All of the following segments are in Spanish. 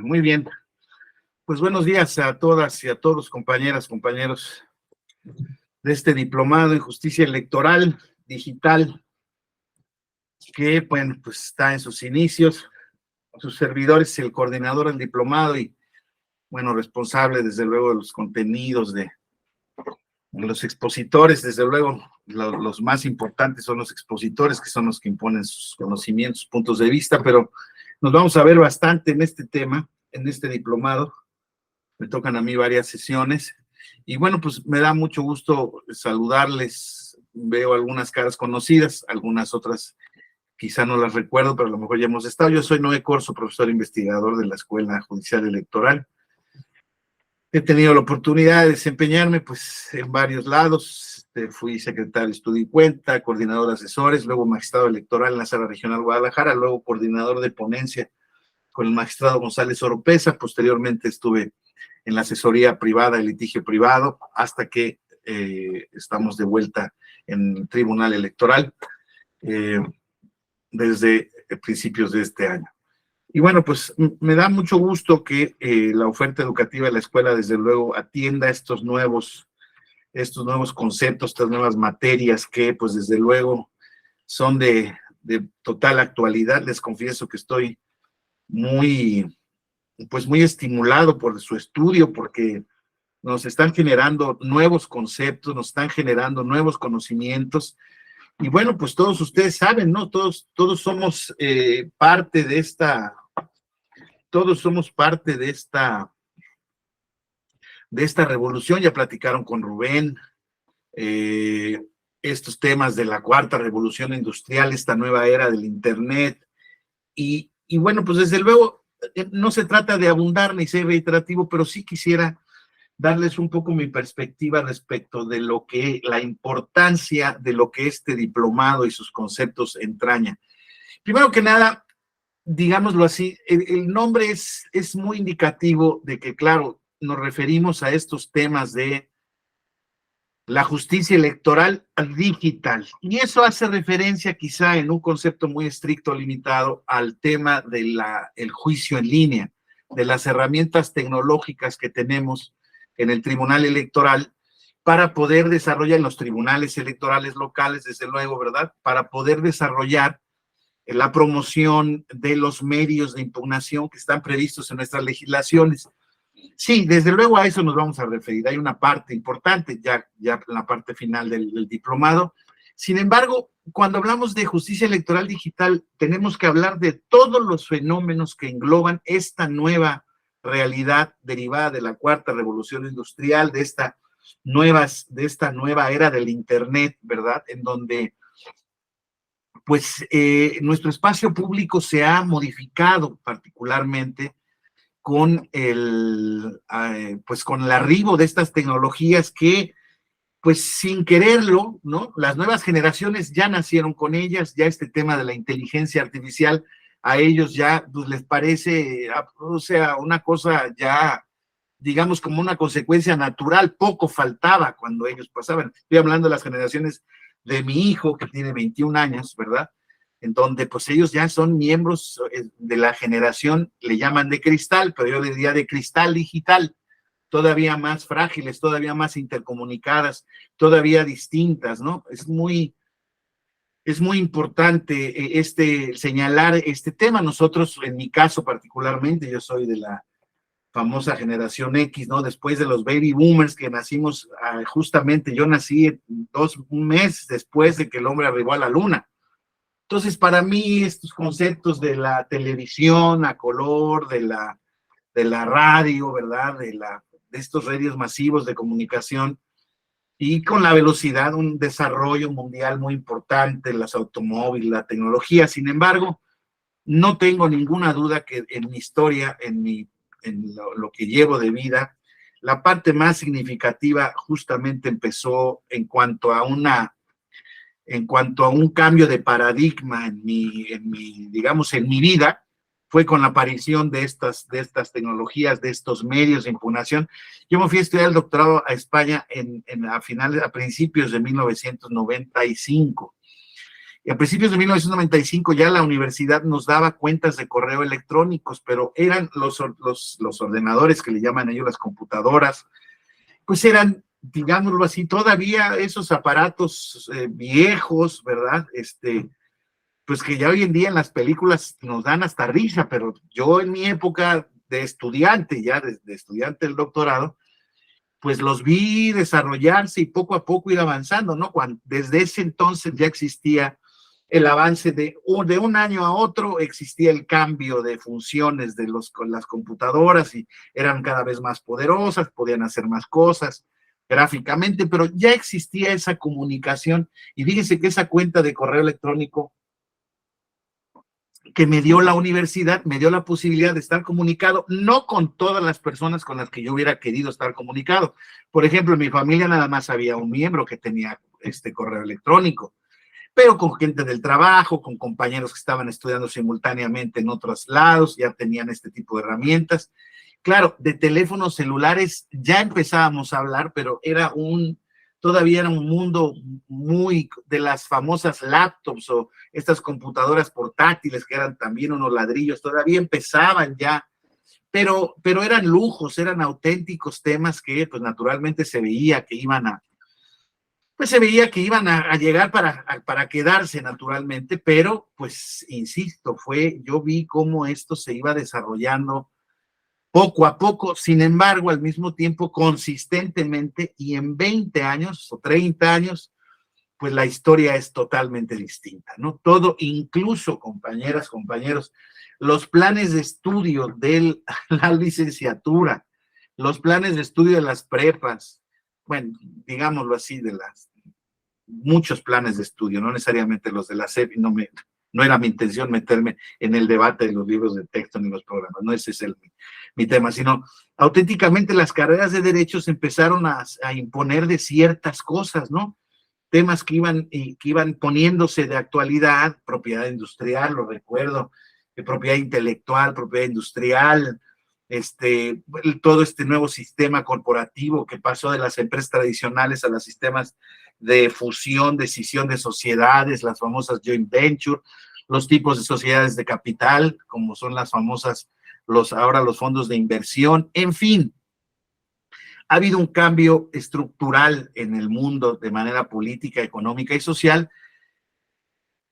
Muy bien. Pues buenos días a todas y a todos, compañeras, compañeros de este diplomado en justicia electoral digital, que, bueno, pues está en sus inicios. Sus servidores, el coordinador del diplomado y, bueno, responsable, desde luego, de los contenidos de los expositores. Desde luego, los más importantes son los expositores, que son los que imponen sus conocimientos, sus puntos de vista, pero nos vamos a ver bastante en este tema, en este diplomado. Me tocan a mí varias sesiones y, bueno, pues me da mucho gusto saludarles. Veo algunas caras conocidas, algunas otras quizá no las recuerdo, pero a lo mejor ya hemos estado. Yo soy Noé Corzo, profesor investigador de la Escuela Judicial Electoral. He tenido la oportunidad de desempeñarme, pues, en varios lados. Fui secretario de Estudio y Cuenta, coordinador de asesores, luego magistrado electoral en la Sala Regional Guadalajara, luego coordinador de ponencia con el magistrado González Oropesa. Posteriormente estuve en la asesoría privada, el litigio privado, hasta que estamos de vuelta en el Tribunal Electoral desde principios de este año. Y, bueno, pues me da mucho gusto que la oferta educativa de la escuela, desde luego, atienda estos nuevos conceptos, estas nuevas materias que, pues, desde luego, son de total actualidad. Les confieso que estoy muy estimulado por su estudio, porque nos están generando nuevos conceptos, nos están generando nuevos conocimientos. Y, bueno, pues todos ustedes saben, ¿no? Todos somos parte de esta revolución. Ya platicaron con Rubén estos temas de la cuarta revolución industrial, esta nueva era del Internet. Y, bueno, pues desde luego no se trata de abundar ni ser reiterativo, pero sí quisiera darles un poco mi perspectiva respecto de la importancia de lo que este diplomado y sus conceptos entraña. Primero que nada, digámoslo así, el nombre es muy indicativo de que, claro, nos referimos a estos temas de la justicia electoral digital. Y eso hace referencia, quizá en un concepto muy estricto, limitado, al tema del juicio en línea, de las herramientas tecnológicas que tenemos en el Tribunal Electoral para poder desarrollar, en los tribunales electorales locales, desde luego, ¿verdad?, para poder desarrollar la promoción de los medios de impugnación que están previstos en nuestras legislaciones. Sí, desde luego a eso nos vamos a referir. Hay una parte importante ya en la parte final del diplomado. Sin embargo, cuando hablamos de justicia electoral digital, tenemos que hablar de todos los fenómenos que engloban esta nueva realidad derivada de la cuarta revolución industrial, de esta nueva era del Internet, ¿verdad?, en donde, pues, nuestro espacio público se ha modificado particularmente con el arribo de estas tecnologías que, pues, sin quererlo, ¿no?, las nuevas generaciones ya nacieron con ellas. Ya este tema de la inteligencia artificial a ellos ya, pues, les parece, o sea, una cosa ya, digamos, como una consecuencia natural. Poco faltaba cuando ellos pasaban. Estoy hablando de las generaciones de mi hijo, que tiene 21 años, ¿verdad?, en donde, pues, ellos ya son miembros de la generación, le llaman de cristal, pero yo le diría de cristal digital, todavía más frágiles, todavía más intercomunicadas, todavía distintas, ¿no? Es muy importante señalar este tema. Nosotros, en mi caso particularmente, yo soy de la famosa generación X, ¿no?, después de los baby boomers, que nacimos, justamente yo nací un mes después de que el hombre arribó a la luna. Entonces, para mí, estos conceptos de la televisión a color, de la radio, ¿verdad?, de estos medios masivos de comunicación, y con la velocidad, un desarrollo mundial muy importante, las automóviles, la tecnología. Sin embargo, no tengo ninguna duda que en mi historia, en lo que llevo de vida, la parte más significativa justamente empezó en cuanto a un cambio de paradigma en mi vida, fue con la aparición de estas tecnologías, de estos medios de impugnación. Yo me fui a estudiar el doctorado a España a principios de 1995. Y a principios de 1995 ya la universidad nos daba cuentas de correo electrónicos, pero eran los ordenadores que le llaman ellos las computadoras, pues eran, digámoslo así, todavía esos aparatos viejos, ¿verdad? Pues que ya hoy en día en las películas nos dan hasta risa, pero yo en mi época de estudiante, ya de estudiante del doctorado, pues los vi desarrollarse y poco a poco ir avanzando, ¿no? Desde ese entonces ya existía el avance de un año a otro, existía el cambio de funciones con las computadoras y eran cada vez más poderosas, podían hacer más cosas gráficamente, pero ya existía esa comunicación. Y fíjense que esa cuenta de correo electrónico que me dio la universidad, me dio la posibilidad de estar comunicado, no con todas las personas con las que yo hubiera querido estar comunicado. Por ejemplo, en mi familia nada más había un miembro que tenía este correo electrónico, pero con gente del trabajo, con compañeros que estaban estudiando simultáneamente en otros lados, ya tenían este tipo de herramientas. Claro, de teléfonos celulares ya empezábamos a hablar, pero todavía era un mundo muy de las famosas laptops o estas computadoras portátiles que eran también unos ladrillos, todavía empezaban ya, pero eran lujos, eran auténticos temas que pues naturalmente se veía que iban a llegar para quedarse naturalmente, pero pues insisto, yo vi cómo esto se iba desarrollando poco a poco, sin embargo, al mismo tiempo, consistentemente, y en 20 años o 30 años, pues la historia es totalmente distinta, ¿no? Todo, incluso, compañeras, compañeros, los planes de estudio de la licenciatura, los planes de estudio de las prepas, bueno, digámoslo así, muchos planes de estudio, no necesariamente los de la SEP, no era mi intención meterme en el debate de los libros de texto ni los programas, no ese es mi tema, sino auténticamente las carreras de derechos empezaron a imponer de ciertas cosas, ¿no? Temas que iban poniéndose de actualidad, propiedad industrial, lo recuerdo, propiedad intelectual, propiedad industrial, todo este nuevo sistema corporativo que pasó de las empresas tradicionales a los sistemas de fusión, decisión de sociedades, las famosas joint venture, los tipos de sociedades de capital, como son las famosas, ahora los fondos de inversión, en fin. Ha habido un cambio estructural en el mundo de manera política, económica y social.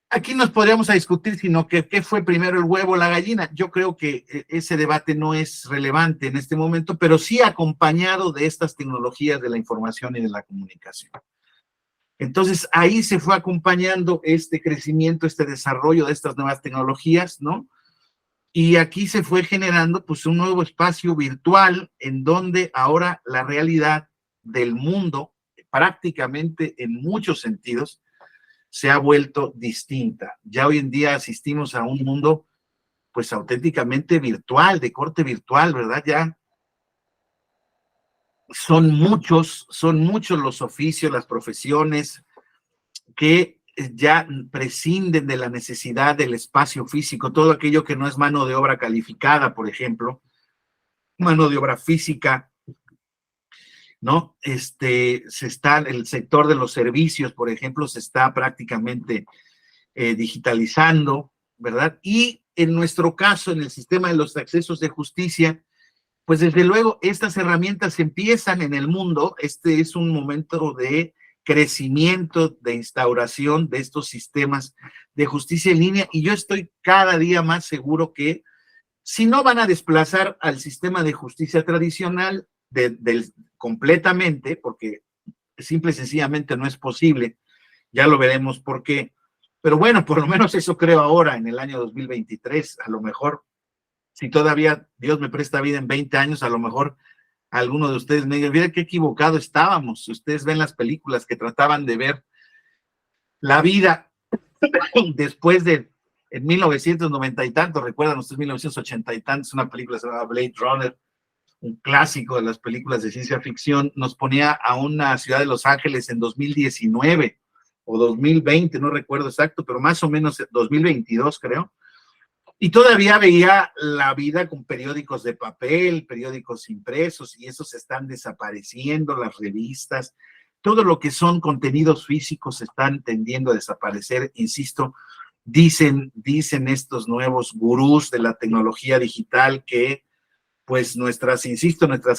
Aquí nos podríamos a discutir, sino que qué fue primero el huevo o la gallina. Yo creo que ese debate no es relevante en este momento, pero sí acompañado de estas tecnologías de la información y de la comunicación. Entonces, ahí se fue acompañando este crecimiento, este desarrollo de estas nuevas tecnologías, ¿no? Y aquí se fue generando, pues, un nuevo espacio virtual en donde ahora la realidad del mundo, prácticamente en muchos sentidos, se ha vuelto distinta. Ya hoy en día asistimos a un mundo, pues, auténticamente virtual, de corte virtual, ¿verdad? Ya son muchos los oficios, las profesiones que ya prescinden de la necesidad del espacio físico, todo aquello que no es mano de obra calificada, por ejemplo, mano de obra física, ¿no? El sector de los servicios, por ejemplo, se está prácticamente digitalizando, ¿verdad? Y en nuestro caso, en el sistema de los accesos de justicia, pues desde luego estas herramientas empiezan en el mundo. Este es un momento de crecimiento, de instauración de estos sistemas de justicia en línea, y yo estoy cada día más seguro que si no van a desplazar al sistema de justicia tradicional completamente, porque simple y sencillamente no es posible, ya lo veremos por qué, pero bueno, por lo menos eso creo ahora, en el año 2023, a lo mejor, si todavía Dios me presta vida en 20 años, a lo mejor alguno de ustedes me diga, mira qué equivocado estábamos. Si ustedes ven las películas que trataban de ver la vida después en 1990 y tantos, recuerdan ustedes 1980 y tantos, una película se llama Blade Runner, un clásico de las películas de ciencia ficción, nos ponía a una ciudad de Los Ángeles en 2019 o 2020, no recuerdo exacto, pero más o menos 2022 creo, y todavía veía la vida con periódicos de papel, periódicos impresos, y esos están desapareciendo, las revistas, todo lo que son contenidos físicos están tendiendo a desaparecer, insisto, dicen estos nuevos gurús de la tecnología digital que pues nuestras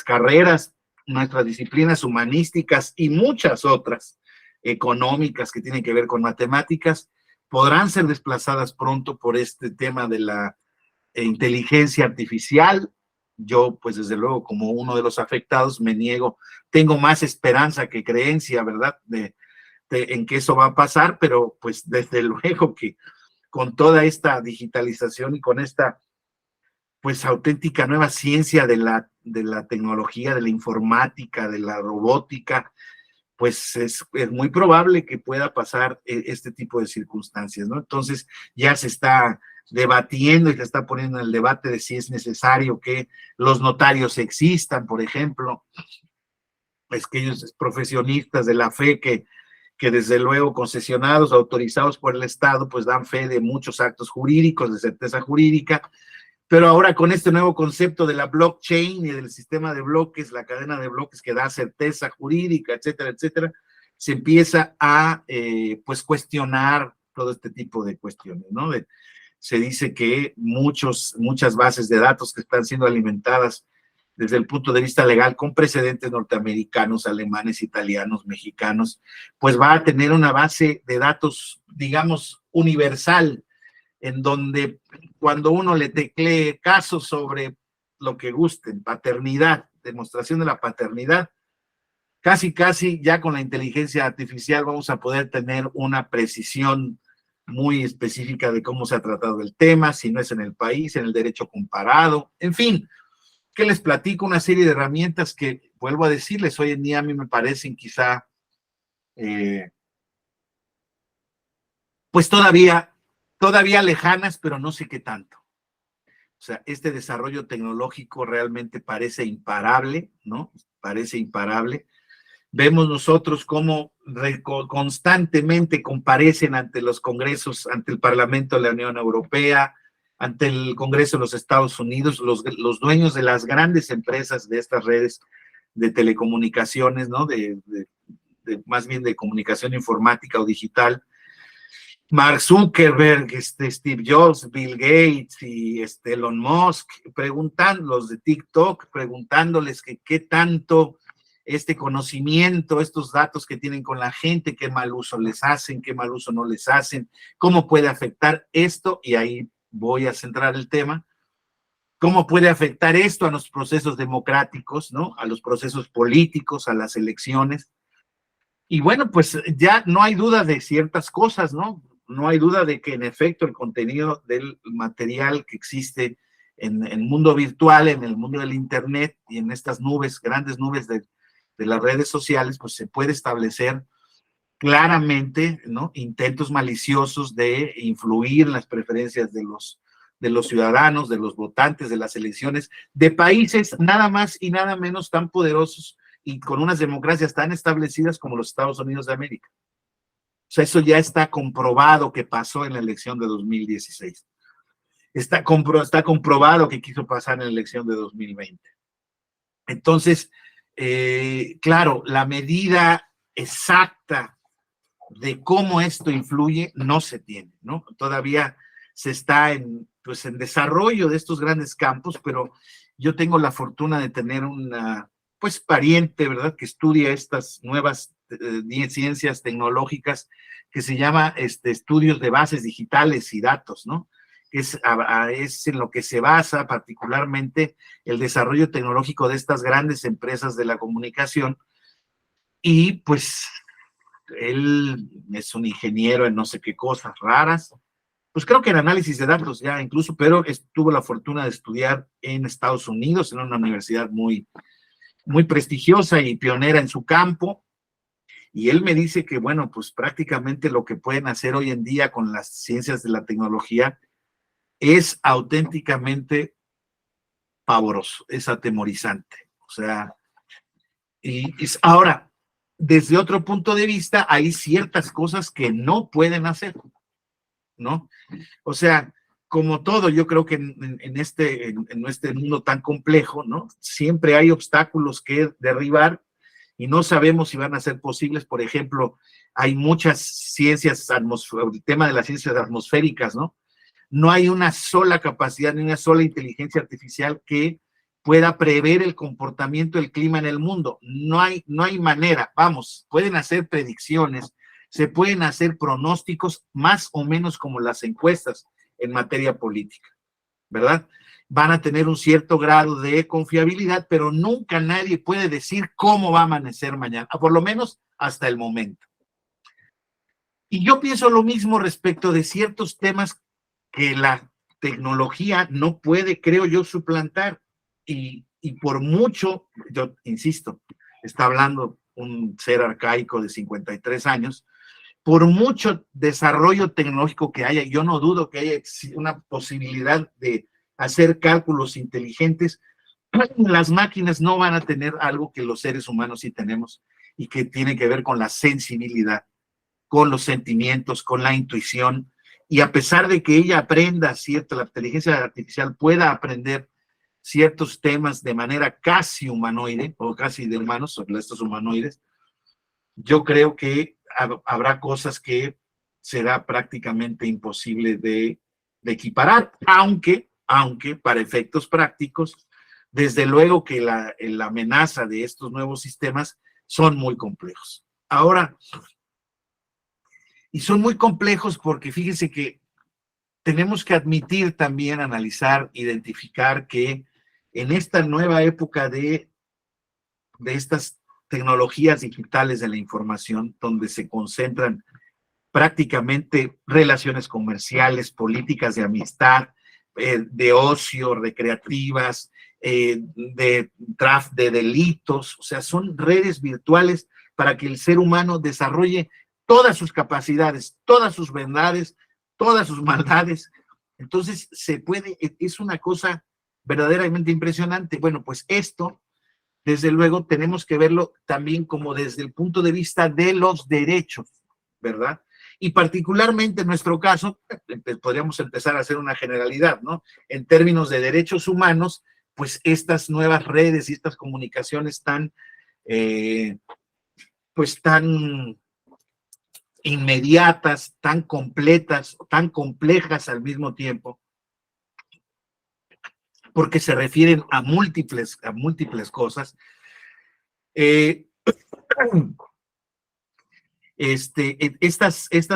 carreras, nuestras disciplinas humanísticas y muchas otras económicas que tienen que ver con matemáticas, podrán ser desplazadas pronto por este tema de la inteligencia artificial. Yo, pues desde luego, como uno de los afectados, me niego, tengo más esperanza que creencia, ¿verdad?, en que eso va a pasar, pero pues desde luego que con toda esta digitalización y con esta pues auténtica nueva ciencia de la tecnología, de la informática, de la robótica, pues es muy probable que pueda pasar este tipo de circunstancias, ¿no? Entonces ya se está debatiendo y se está poniendo en el debate de si es necesario que los notarios existan, por ejemplo, pues que ellos profesionistas de la fe que desde luego concesionados, autorizados por el Estado, pues dan fe de muchos actos jurídicos, de certeza jurídica, pero ahora con este nuevo concepto de la blockchain y del sistema de bloques, la cadena de bloques que da certeza jurídica, etcétera, etcétera, se empieza a pues cuestionar todo este tipo de cuestiones, ¿no? Se dice que muchas bases de datos que están siendo alimentadas desde el punto de vista legal con precedentes norteamericanos, alemanes, italianos, mexicanos, pues va a tener una base de datos, digamos, universal, en donde cuando uno le teclee casos sobre lo que gusten, paternidad, demostración de la paternidad, casi ya con la inteligencia artificial vamos a poder tener una precisión muy específica de cómo se ha tratado el tema, si no es en el país, en el derecho comparado, en fin, que les platico una serie de herramientas que, vuelvo a decirles, hoy en día a mí me parecen quizá, pues todavía lejanas, pero no sé qué tanto. O sea, este desarrollo tecnológico realmente parece imparable, ¿no? Parece imparable. Vemos nosotros cómo constantemente comparecen ante los congresos, ante el Parlamento de la Unión Europea, ante el Congreso de los Estados Unidos, los dueños de las grandes empresas de estas redes de telecomunicaciones, ¿no? Más bien de comunicación informática o digital. Mark Zuckerberg, Steve Jobs, Bill Gates y Elon Musk, los de TikTok, preguntándoles que qué tanto este conocimiento, estos datos que tienen con la gente, qué mal uso les hacen, qué mal uso no les hacen, cómo puede afectar esto, y ahí voy a centrar el tema, cómo puede afectar esto a los procesos democráticos, ¿no? A los procesos políticos, a las elecciones. Y bueno, pues ya no hay duda de ciertas cosas, ¿no? No hay duda de que en efecto el contenido del material que existe en el mundo virtual, en el mundo del Internet y en estas nubes, grandes nubes de las redes sociales, pues se puede establecer claramente, ¿no? Intentos maliciosos de influir en las preferencias de los ciudadanos, de los votantes, de las elecciones, de países nada más y nada menos tan poderosos y con unas democracias tan establecidas como los Estados Unidos de América. O sea, eso ya está comprobado que pasó en la elección de 2016. Está comprobado que quiso pasar en la elección de 2020. Entonces, claro, la medida exacta de cómo esto influye no se tiene, ¿no? Todavía se está en desarrollo de estos grandes campos, pero yo tengo la fortuna de tener una, pues, pariente, ¿verdad?, que estudia estas nuevas ciencias tecnológicas que se llama estudios de bases digitales y datos, ¿no? Es en lo que se basa particularmente el desarrollo tecnológico de estas grandes empresas de la comunicación. Y pues él es un ingeniero en no sé qué cosas raras, pues creo que en análisis de datos ya incluso, pero tuvo la fortuna de estudiar en Estados Unidos, en una universidad muy, muy prestigiosa y pionera en su campo. Y él me dice que, bueno, pues prácticamente lo que pueden hacer hoy en día con las ciencias de la tecnología es auténticamente pavoroso, es atemorizante. O sea, ahora, desde otro punto de vista, hay ciertas cosas que no pueden hacer, ¿no? O sea, como todo, yo creo que en este mundo tan complejo, ¿no? Siempre hay obstáculos que derribar y no sabemos si van a ser posibles. Por ejemplo, hay muchas ciencias, el tema de las ciencias atmosféricas, ¿no? No hay una sola capacidad ni una sola inteligencia artificial que pueda prever el comportamiento del clima en el mundo. No hay manera. Vamos, pueden hacer predicciones, se pueden hacer pronósticos más o menos como las encuestas en materia política, ¿verdad? Van a tener un cierto grado de confiabilidad, pero nunca nadie puede decir cómo va a amanecer mañana, por lo menos hasta el momento. Y yo pienso lo mismo respecto de ciertos temas que la tecnología no puede, creo yo, suplantar. Y por mucho, yo insisto, está hablando un ser arcaico de 53 años, por mucho desarrollo tecnológico que haya, yo no dudo que haya una posibilidad de hacer cálculos inteligentes, las máquinas no van a tener algo que los seres humanos sí tenemos y que tiene que ver con la sensibilidad, con los sentimientos, con la intuición. Y a pesar de que ella aprenda, ¿cierto? La inteligencia artificial pueda aprender ciertos temas de manera casi humanoide o casi de humanos, sobre estos humanoides, yo creo que habrá cosas que será prácticamente imposible de equiparar, aunque para efectos prácticos, desde luego que la amenaza de estos nuevos sistemas son muy complejos. Ahora, y son muy complejos porque fíjense que tenemos que admitir también, analizar, identificar que en esta nueva época de estas tecnologías digitales de la información, donde se concentran prácticamente relaciones comerciales, políticas de amistad, de ocio, recreativas, de delitos, o sea, son redes virtuales para que el ser humano desarrolle todas sus capacidades, todas sus verdades, todas sus maldades. Entonces, es una cosa verdaderamente impresionante. Bueno, pues esto, desde luego, tenemos que verlo también como desde el punto de vista de los derechos, ¿verdad? Y particularmente en nuestro caso, podríamos empezar a hacer una generalidad, ¿no? En términos de derechos humanos, pues estas nuevas redes y estas comunicaciones tan inmediatas, tan completas, tan complejas al mismo tiempo, porque se refieren a múltiples cosas. Estas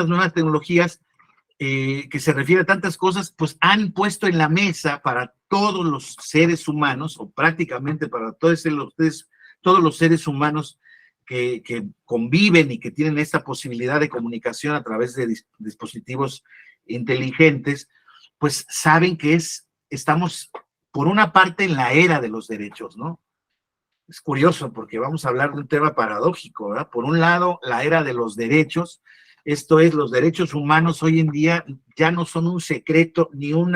nuevas tecnologías que se refieren a tantas cosas, pues han puesto en la mesa para todos los seres humanos, o prácticamente para todos los seres humanos que conviven y que tienen esta posibilidad de comunicación a través de dispositivos inteligentes, pues saben que estamos por una parte en la era de los derechos, ¿no? Es curioso porque vamos a hablar de un tema paradójico, ¿verdad? Por un lado, la era de los derechos, esto es, los derechos humanos hoy en día ya no son un secreto, ni un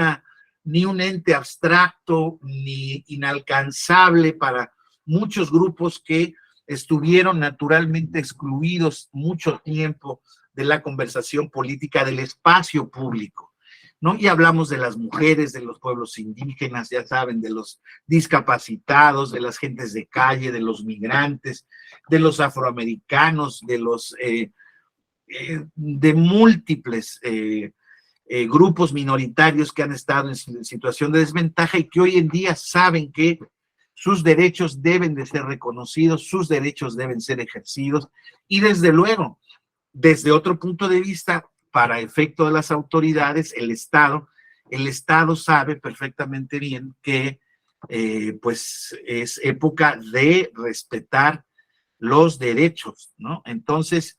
ente abstracto, ni inalcanzable para muchos grupos que estuvieron naturalmente excluidos mucho tiempo de la conversación política, del espacio público, ¿no? Y hablamos de las mujeres, de los pueblos indígenas, ya saben, de los discapacitados, de las gentes de calle, de los migrantes, de los afroamericanos, de múltiples grupos minoritarios que han estado en situación de desventaja y que hoy en día saben que sus derechos deben de ser reconocidos, sus derechos deben ser ejercidos y desde luego, desde otro punto de vista, para efecto de las autoridades, el Estado sabe perfectamente bien que pues es época de respetar los derechos, ¿no? Entonces,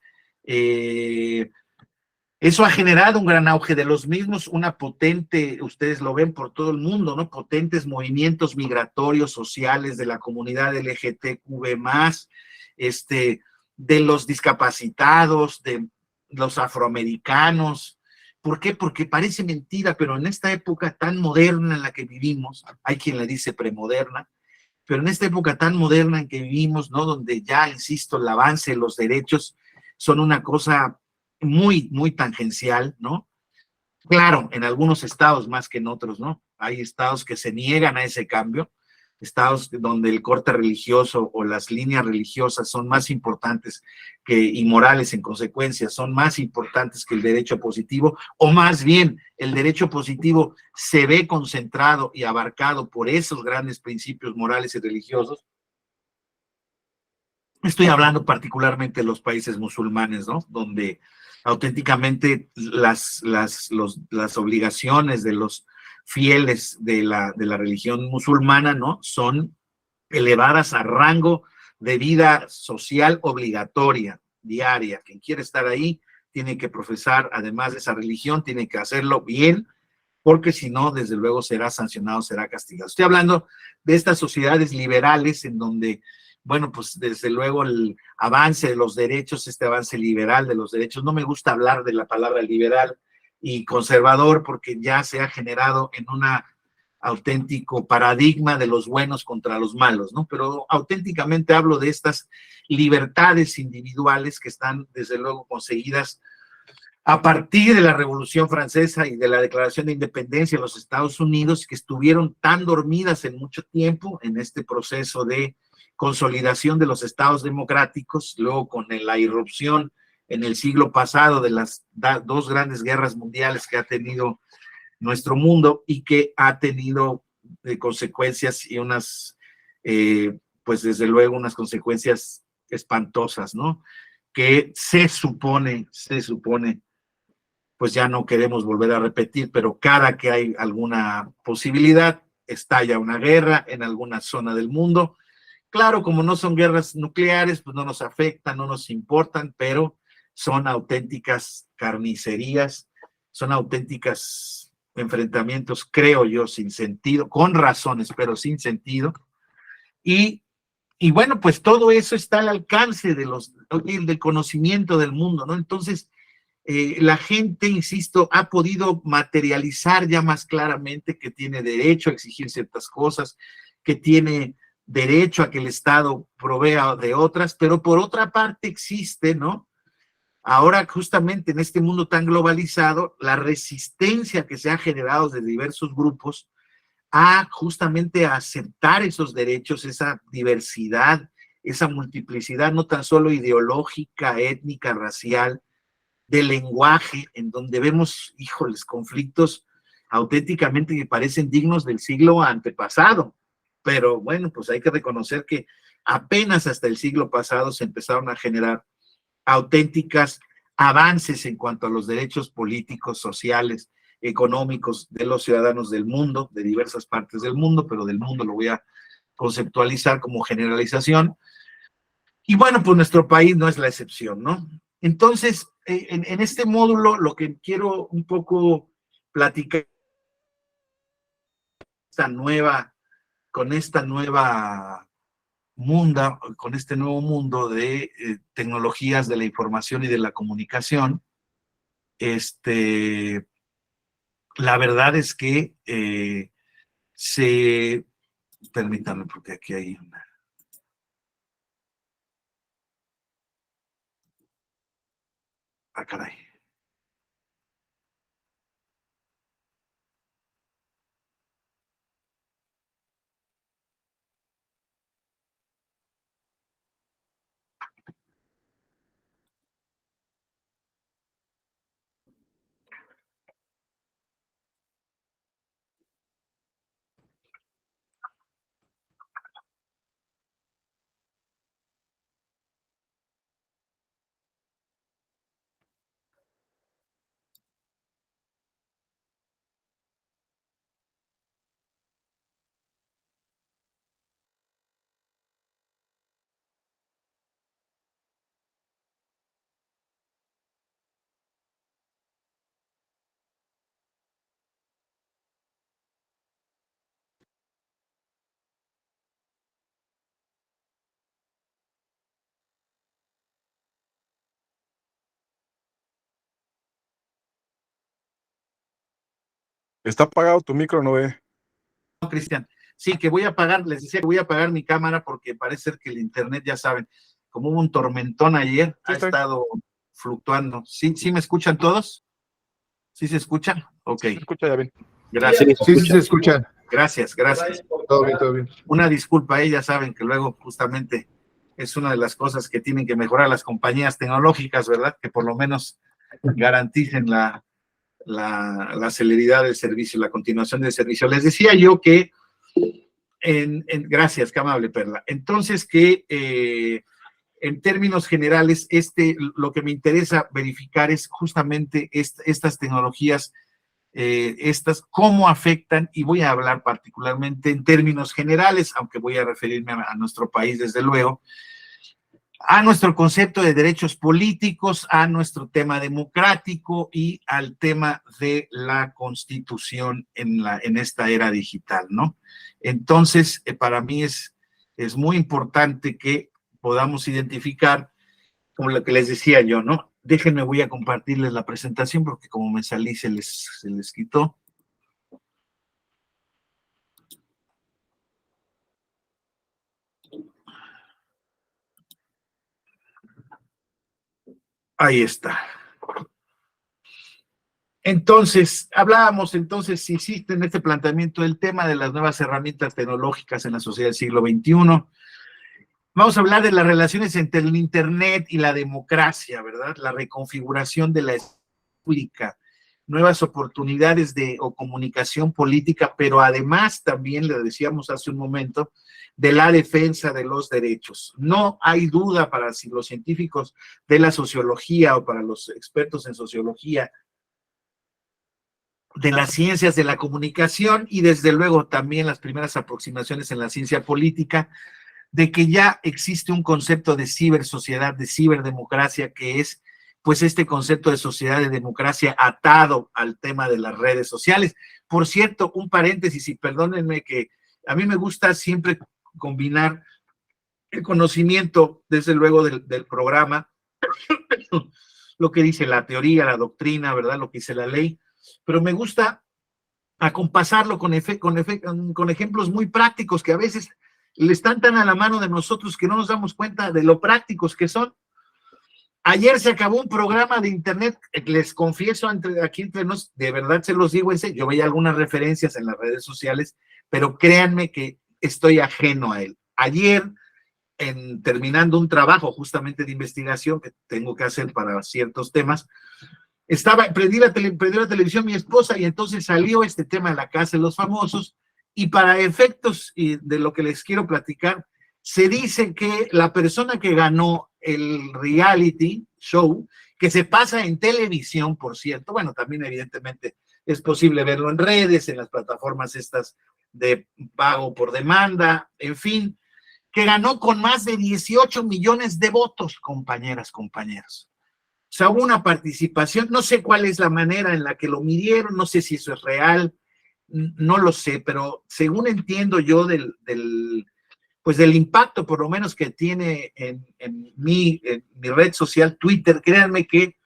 eso ha generado un gran auge de los mismos, una potente, ustedes lo ven por todo el mundo, ¿no? Potentes movimientos migratorios sociales de la comunidad LGTQ+, de los discapacitados, de los afroamericanos. ¿Por qué? Porque parece mentira, pero en esta época tan moderna en la que vivimos, hay quien le dice premoderna, pero en esta época tan moderna en que vivimos, ¿no? Donde ya, insisto, el avance de los derechos son una cosa muy, muy tangencial, ¿no? Claro, en algunos estados más que en otros, ¿no? Hay estados que se niegan a ese cambio, estados donde el corte religioso o las líneas religiosas son más importantes y morales en consecuencia, son más importantes que el derecho positivo, o más bien el derecho positivo se ve concentrado y abarcado por esos grandes principios morales y religiosos. Estoy hablando particularmente de los países musulmanes, ¿no? Donde auténticamente las obligaciones de los fieles de la religión musulmana, ¿no? Son elevadas a rango de vida social obligatoria, diaria. Quien quiere estar ahí tiene que profesar, además de esa religión, tiene que hacerlo bien, porque si no, desde luego será sancionado, será castigado. Estoy hablando de estas sociedades liberales en donde, bueno, pues desde luego el avance de los derechos, este avance liberal de los derechos, no me gusta hablar de la palabra liberal y conservador porque ya se ha generado en un auténtico paradigma de los buenos contra los malos, ¿no? Pero auténticamente hablo de estas libertades individuales que están desde luego conseguidas a partir de la Revolución Francesa y de la Declaración de Independencia de los Estados Unidos, que estuvieron tan dormidas en mucho tiempo en este proceso de consolidación de los estados democráticos, luego con la irrupción en el siglo pasado de las dos grandes guerras mundiales que ha tenido nuestro mundo y que ha tenido consecuencias y unas, pues desde luego unas consecuencias espantosas, ¿no? Que se supone, pues ya no queremos volver a repetir, pero cada que hay alguna posibilidad, estalla una guerra en alguna zona del mundo. Claro, como no son guerras nucleares, pues no nos afectan, no nos importan, pero son auténticas carnicerías, son auténticas enfrentamientos, creo yo, sin sentido, con razones, pero sin sentido. Y bueno, pues todo eso está al alcance del conocimiento del mundo, ¿no? Entonces, la gente, insisto, ha podido materializar ya más claramente que tiene derecho a exigir ciertas cosas, que tiene derecho a que el Estado provea de otras, pero por otra parte existe, ¿no? Ahora, justamente en este mundo tan globalizado, la resistencia que se ha generado de diversos grupos a justamente a aceptar esos derechos, esa diversidad, esa multiplicidad, no tan solo ideológica, étnica, racial, de lenguaje, en donde vemos, híjoles, conflictos auténticamente que parecen dignos del siglo antepasado. Pero bueno, pues hay que reconocer que apenas hasta el siglo pasado se empezaron a generar auténticas avances en cuanto a los derechos políticos, sociales, económicos de los ciudadanos del mundo, de diversas partes del mundo, pero del mundo lo voy a conceptualizar como generalización. Y bueno, pues nuestro país no es la excepción, ¿no? Entonces, en este módulo, lo que quiero un poco platicar con esta nueva con este nuevo mundo de tecnologías de la información y de la comunicación, la verdad es que permítanme porque aquí hay una. Ah, caray. Está apagado tu micro, ¿no ve? No, Cristian. Sí, que voy a apagar, les decía que voy a apagar mi cámara porque parece ser que el internet, ya saben, como hubo un tormentón ayer, ha estado fluctuando. ¿Sí, sí me escuchan todos? ¿Sí se escuchan? Ok. Se escucha ya bien. Gracias. Sí, sí se escucha. Gracias. Todo bien, todo bien. Una disculpa, ya saben que luego justamente es una de las cosas que tienen que mejorar las compañías tecnológicas, ¿verdad? Que por lo menos garanticen la celeridad del servicio, la continuación del servicio. Les decía yo que, gracias, qué amable, Perla. Entonces, que en términos generales, lo que me interesa verificar es justamente estas tecnologías, cómo afectan, y voy a hablar particularmente en términos generales, aunque voy a referirme a nuestro país, desde luego, a nuestro concepto de derechos políticos, a nuestro tema democrático y al tema de la Constitución en esta era digital, ¿no? Entonces, para mí es muy importante que podamos identificar, como lo que les decía yo, ¿no? Déjenme, voy a compartirles la presentación porque como me salí se les quitó. Ahí está. Entonces, hablábamos entonces, si existe en este planteamiento el tema de las nuevas herramientas tecnológicas en la sociedad del siglo XXI. Vamos a hablar de las relaciones entre el Internet y la democracia, ¿verdad? La reconfiguración de la pública, nuevas oportunidades o comunicación política, pero además también, le decíamos hace un momento, de la defensa de los derechos. No hay duda para los científicos de la sociología o para los expertos en sociología de las ciencias de la comunicación y desde luego también las primeras aproximaciones en la ciencia política, de que ya existe un concepto de cibersociedad, de ciberdemocracia, que es pues este concepto de sociedad de democracia atado al tema de las redes sociales. Por cierto, un paréntesis, y perdónenme que a mí me gusta siempre combinar el conocimiento, desde luego, del programa, lo que dice la teoría, la doctrina, ¿verdad? Lo que dice la ley, pero me gusta acompasarlo con ejemplos muy prácticos que a veces le están tan a la mano de nosotros que no nos damos cuenta de lo prácticos que son. Ayer se acabó un programa de internet, les confieso aquí entre nos, de verdad se los digo, yo veía algunas referencias en las redes sociales, pero créanme que estoy ajeno a él. Ayer, terminando un trabajo justamente de investigación que tengo que hacer para ciertos temas, prendí la televisión mi esposa y entonces salió este tema de la Casa de los Famosos, y para efectos de lo que les quiero platicar, se dice que la persona que ganó el reality show, que se pasa en televisión, por cierto, bueno, también evidentemente es posible verlo en redes, en las plataformas estas de pago por demanda, en fin, que ganó con más de 18 millones de votos, compañeras, compañeros. O sea, hubo una participación, no sé cuál es la manera en la que lo midieron, no sé si eso es real, no lo sé, pero según entiendo yo del impacto por lo menos que tiene en mi red social Twitter, créanme que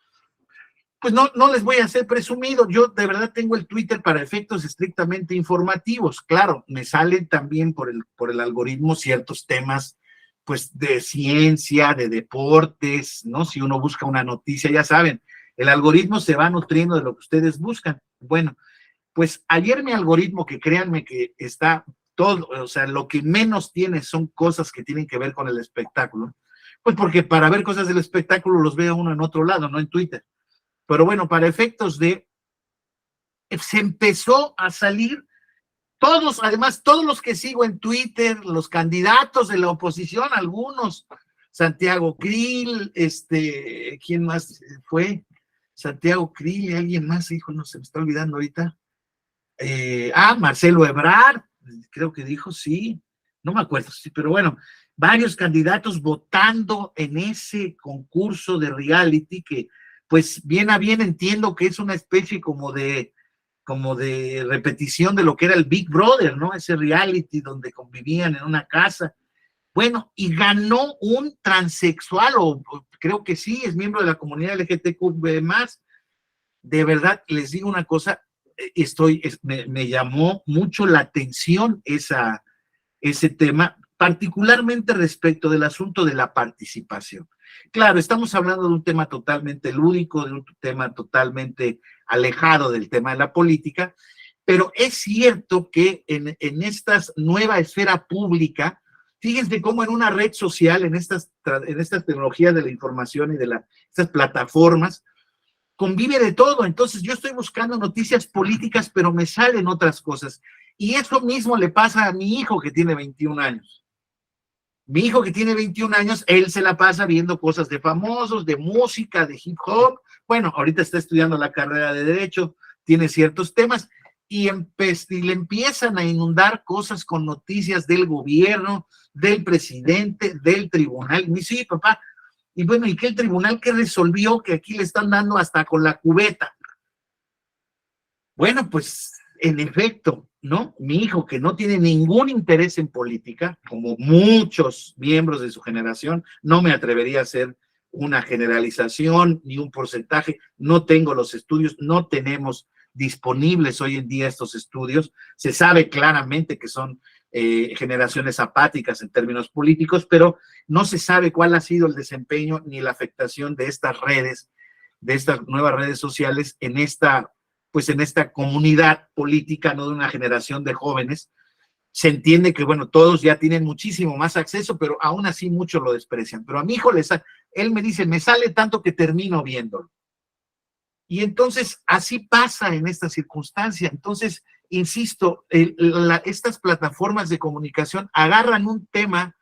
pues no les voy a hacer presumido, yo de verdad tengo el Twitter para efectos estrictamente informativos. Claro, me salen también por el algoritmo ciertos temas pues de ciencia, de deportes, ¿no? Si uno busca una noticia, ya saben, el algoritmo se va nutriendo de lo que ustedes buscan. Bueno, pues ayer mi algoritmo, que créanme que está todo, o sea, lo que menos tiene son cosas que tienen que ver con el espectáculo, pues porque para ver cosas del espectáculo los veo uno en otro lado, no en Twitter. Pero bueno, para efectos se empezó a salir todos, además, todos los que sigo en Twitter, los candidatos de la oposición, algunos, Santiago Krill, ¿quién más fue? Santiago Krill, alguien más, hijo, no se me está olvidando ahorita. Marcelo Ebrard, creo que dijo, sí, no me acuerdo, sí, pero bueno, varios candidatos votando en ese concurso de reality que, pues, bien a bien entiendo que es una especie como de repetición de lo que era el Big Brother, ¿no? Ese reality donde convivían en una casa. Bueno, y ganó un transexual, o creo que sí, es miembro de la comunidad LGTB+. De verdad, les digo una cosa, me llamó mucho la atención ese tema, particularmente respecto del asunto de la participación. Claro, estamos hablando de un tema totalmente lúdico, de un tema totalmente alejado del tema de la política, Pero es cierto que en esta nueva esfera pública, fíjense cómo en una red social, en estas tecnologías de la información y de estas plataformas, convive de todo. Entonces yo estoy buscando noticias políticas, pero me salen otras cosas. Y eso mismo le pasa a mi hijo que tiene 21 años. Mi hijo que tiene 21 años, él se la pasa viendo cosas de famosos, de música, de hip hop. Bueno, ahorita está estudiando la carrera de Derecho, tiene ciertos temas, y le empiezan a inundar cosas con noticias del gobierno, del presidente, del tribunal. Y me dice, sí, papá, y bueno, ¿y qué el tribunal que resolvió que aquí le están dando hasta con la cubeta? Bueno, pues en efecto, ¿no? Mi hijo, que no tiene ningún interés en política, como muchos miembros de su generación, no me atrevería a hacer una generalización ni un porcentaje, no tengo los estudios, no tenemos disponibles hoy en día estos estudios, se sabe claramente que son generaciones apáticas en términos políticos, pero no se sabe cuál ha sido el desempeño ni la afectación de estas redes, de estas nuevas redes sociales en esta comunidad política, no de una generación de jóvenes. Se entiende que, bueno, todos ya tienen muchísimo más acceso, pero aún así muchos lo desprecian. Pero a mi hijo él me dice, me sale tanto que termino viéndolo. Y entonces así pasa en esta circunstancia. Entonces, insisto, estas plataformas de comunicación agarran un tema,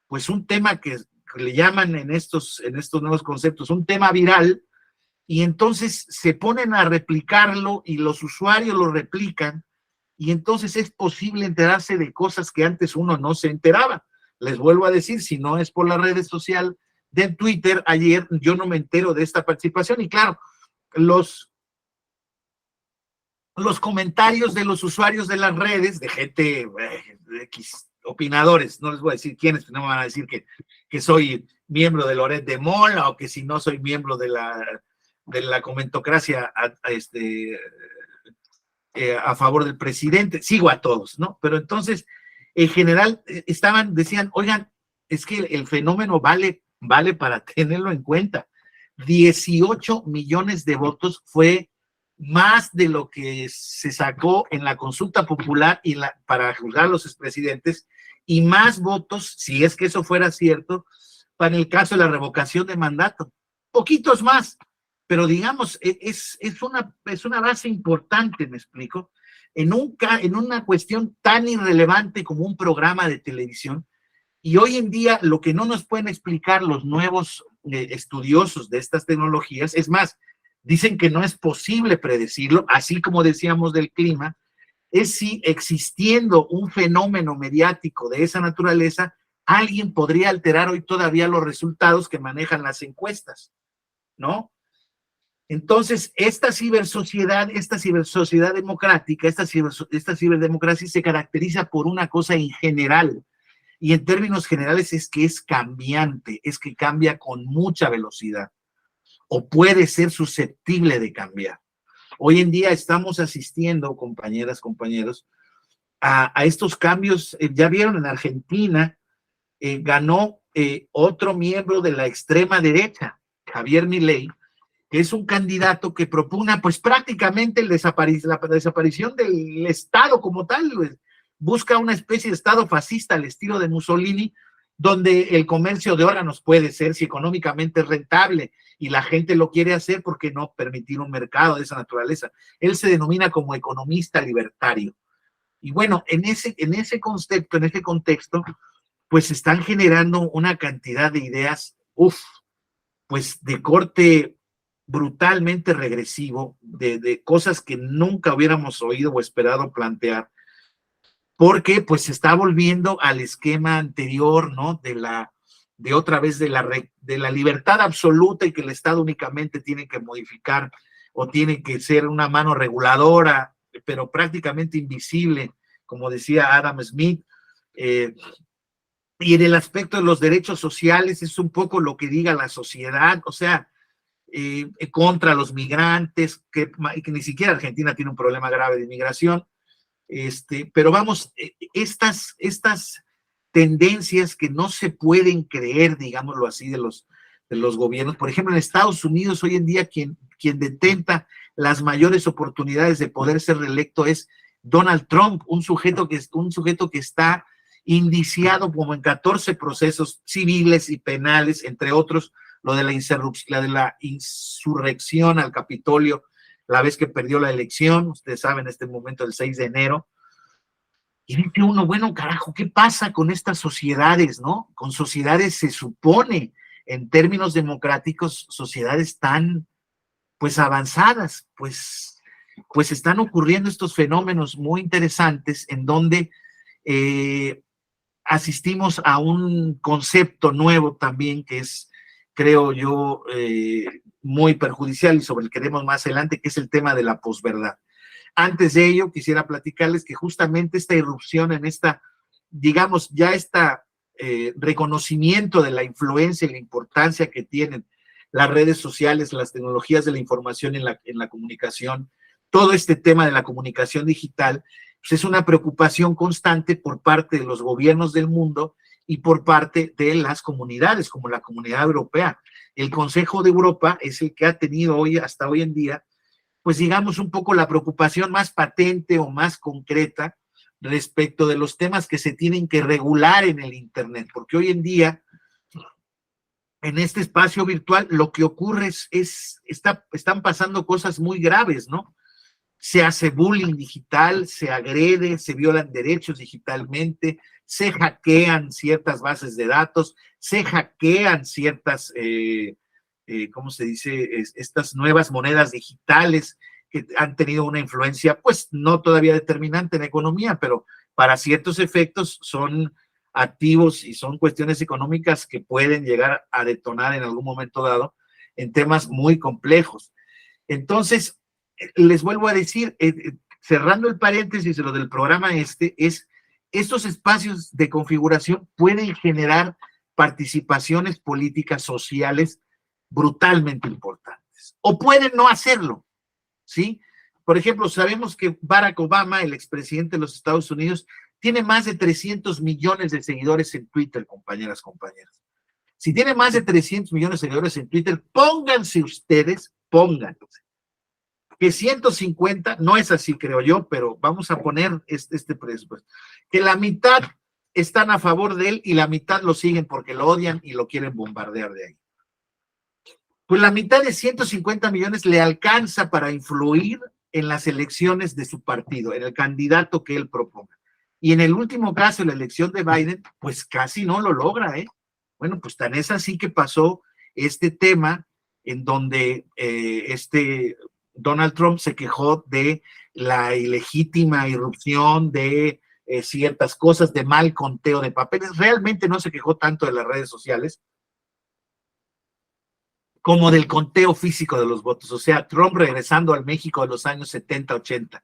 pues un tema que le llaman en estos nuevos conceptos, un tema viral, y entonces se ponen a replicarlo y los usuarios lo replican, y entonces es posible enterarse de cosas que antes uno no se enteraba. Les vuelvo a decir, si no es por las redes sociales de Twitter, ayer yo no me entero de esta participación, y claro, los comentarios de los usuarios de las redes, de gente X, opinadores, no les voy a decir quiénes, no me van a decir que soy miembro de Loret de Mola o que si no soy miembro de la comentocracia a favor del presidente, sigo a todos, ¿no? Pero entonces, en general, decían, oigan, es que el fenómeno vale para tenerlo en cuenta. 18 millones de votos fue más de lo que se sacó en la consulta popular para juzgar a los expresidentes, y más votos, si es que eso fuera cierto, para el caso de la revocación de mandato. Poquitos más, pero digamos, es una base importante, me explico, en una cuestión tan irrelevante como un programa de televisión. Y hoy en día lo que no nos pueden explicar los nuevos estudiosos de estas tecnologías, es más, dicen que no es posible predecirlo, así como decíamos del clima, es si existiendo un fenómeno mediático de esa naturaleza, alguien podría alterar hoy todavía los resultados que manejan las encuestas, ¿no? Entonces, esta cibersociedad democrática, esta ciberdemocracia se caracteriza por una cosa en general, y en términos generales es que es cambiante, es que cambia con mucha velocidad, o puede ser susceptible de cambiar. Hoy en día estamos asistiendo, compañeras, compañeros, a estos cambios. Ya vieron, en Argentina ganó otro miembro de la extrema derecha, Javier Milei, que es un candidato que propugna pues prácticamente la desaparición del Estado como tal. Busca una especie de Estado fascista al estilo de Mussolini, donde el comercio de órganos puede ser, si económicamente es rentable y la gente lo quiere hacer, ¿por qué no permitir un mercado de esa naturaleza? Él se denomina como economista libertario. Y bueno, en ese contexto, pues están generando una cantidad de ideas, pues de corte brutalmente regresivo, de cosas que nunca hubiéramos oído o esperado plantear, porque pues se está volviendo al esquema anterior, ¿no? De otra vez de la libertad absoluta, y que el Estado únicamente tiene que modificar o tiene que ser una mano reguladora, pero prácticamente invisible, como decía Adam Smith. Y en el aspecto de los derechos sociales es un poco lo que diga la sociedad, o sea, contra los migrantes, que ni siquiera Argentina tiene un problema grave de inmigración. Pero vamos, estas tendencias que no se pueden creer, digámoslo así, de los gobiernos. Por ejemplo, en Estados Unidos hoy en día quien detenta las mayores oportunidades de poder ser reelecto es Donald Trump, un sujeto que está indiciado como en 14 procesos civiles y penales, entre otros, lo de la insurrección al Capitolio, la vez que perdió la elección, ustedes saben, este momento del 6 de enero. Y dice uno, bueno, carajo, ¿qué pasa con estas sociedades, no? Con sociedades, se supone, en términos democráticos, sociedades tan, pues, avanzadas, pues están ocurriendo estos fenómenos muy interesantes en donde asistimos a un concepto nuevo también que es, creo yo, muy perjudicial y sobre el que veremos más adelante, que es el tema de la posverdad. Antes de ello, quisiera platicarles que justamente esta irrupción en esta, digamos, ya esta reconocimiento de la influencia y la importancia que tienen las redes sociales, las tecnologías de la información en la comunicación, todo este tema de la comunicación digital, pues es una preocupación constante por parte de los gobiernos del mundo y por parte de las comunidades, como la Comunidad Europea. El Consejo de Europa es el que ha tenido hasta hoy en día, pues digamos un poco la preocupación más patente o más concreta respecto de los temas que se tienen que regular en el Internet, porque hoy en día, en este espacio virtual, lo que ocurre están pasando cosas muy graves, ¿no? Se hace bullying digital, se agrede, se violan derechos digitalmente, se hackean ciertas bases de datos, se hackean ciertas, ¿cómo se dice? Estas nuevas monedas digitales que han tenido una influencia, pues no todavía determinante en la economía, pero para ciertos efectos son activos y son cuestiones económicas que pueden llegar a detonar en algún momento dado en temas muy complejos. Entonces, les vuelvo a decir, cerrando el paréntesis de lo del programa estos espacios de configuración pueden generar participaciones políticas sociales brutalmente importantes, o pueden no hacerlo, ¿sí? Por ejemplo, sabemos que Barack Obama, el expresidente de los Estados Unidos, tiene más de 300 millones de seguidores en Twitter, compañeras, compañeros. Si tiene más de 300 millones de seguidores en Twitter, pónganse que 150, no es así, creo yo, pero vamos a poner este presupuesto, que la mitad están a favor de él y la mitad lo siguen porque lo odian y lo quieren bombardear de ahí. Pues la mitad de 150 millones le alcanza para influir en las elecciones de su partido, en el candidato que él proponga. Y en el último caso, la elección de Biden, pues casi no lo logra, ¿eh? Bueno, pues tan es así que pasó este tema en donde Donald Trump se quejó de la ilegítima irrupción de ciertas cosas, de mal conteo de papeles. Realmente no se quejó tanto de las redes sociales como del conteo físico de los votos. O sea, Trump regresando al México de los años 70, 80,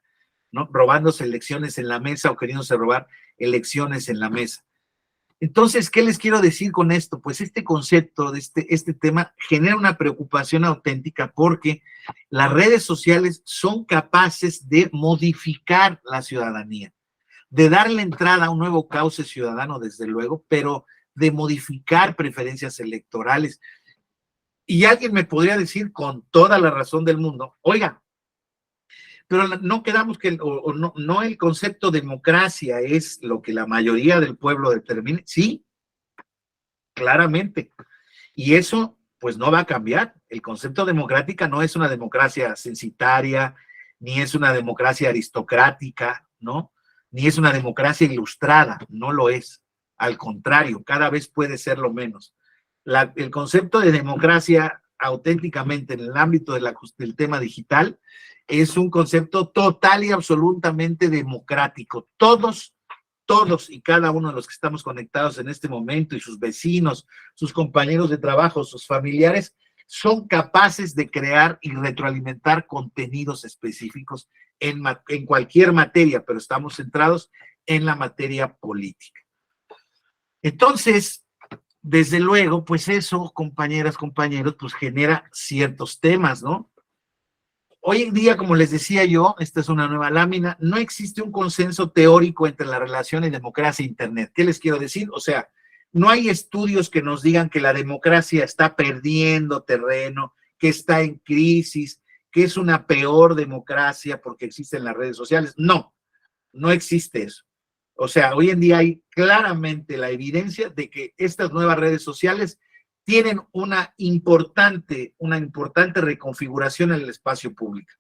¿no? Robándose elecciones en la mesa o queriéndose robar elecciones en la mesa. Entonces, ¿qué les quiero decir con esto? Pues este concepto de este tema genera una preocupación auténtica porque las redes sociales son capaces de modificar la ciudadanía, de darle entrada a un nuevo cauce ciudadano, desde luego, pero de modificar preferencias electorales. Y alguien me podría decir con toda la razón del mundo, oiga, pero no quedamos que, no el concepto democracia es lo que la mayoría del pueblo determine. Sí, claramente. Y eso, pues no va a cambiar. El concepto democrática no es una democracia censitaria, ni es una democracia aristocrática, ¿no? Ni es una democracia ilustrada, no lo es. Al contrario, cada vez puede serlo menos. El concepto de democracia auténticamente en el ámbito del tema digital es un concepto total y absolutamente democrático. Todos y cada uno de los que estamos conectados en este momento y sus vecinos, sus compañeros de trabajo, sus familiares, son capaces de crear y retroalimentar contenidos específicos en cualquier materia, pero estamos centrados en la materia política. Entonces, desde luego, pues eso, compañeras, compañeros, pues genera ciertos temas, ¿no? Hoy en día, como les decía yo, esta es una nueva lámina, no existe un consenso teórico entre la relación de democracia e Internet. ¿Qué les quiero decir? O sea, no hay estudios que nos digan que la democracia está perdiendo terreno, que está en crisis, que es una peor democracia porque existen las redes sociales. No, No existe eso. O sea, hoy en día hay claramente la evidencia de que estas nuevas redes sociales tienen una importante reconfiguración en el espacio público.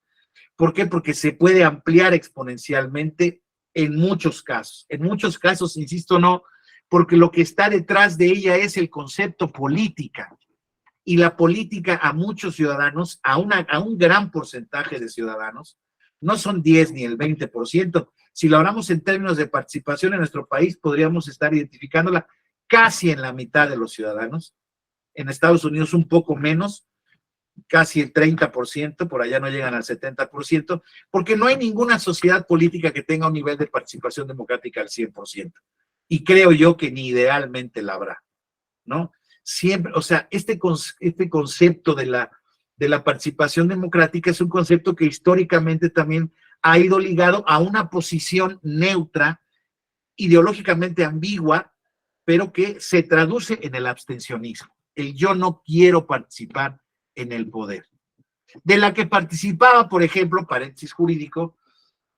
¿Por qué? Porque se puede ampliar exponencialmente en muchos casos. En muchos casos, insisto, no, porque lo que está detrás de ella es el concepto política. Y la política a muchos ciudadanos, a un gran porcentaje de ciudadanos, no son 10 ni el 20%. Si lo hablamos en términos de participación en nuestro país, podríamos estar identificándola casi en la mitad de los ciudadanos. En Estados Unidos un poco menos, casi el 30%, por allá no llegan al 70%, porque no hay ninguna sociedad política que tenga un nivel de participación democrática al 100%. Y creo yo que ni idealmente la habrá, ¿no? Siempre, o sea, este concepto de la participación democrática es un concepto que históricamente también ha ido ligado a una posición neutra, ideológicamente ambigua, pero que se traduce en el abstencionismo. El yo no quiero participar en el poder. De la que participaba, por ejemplo, paréntesis jurídico,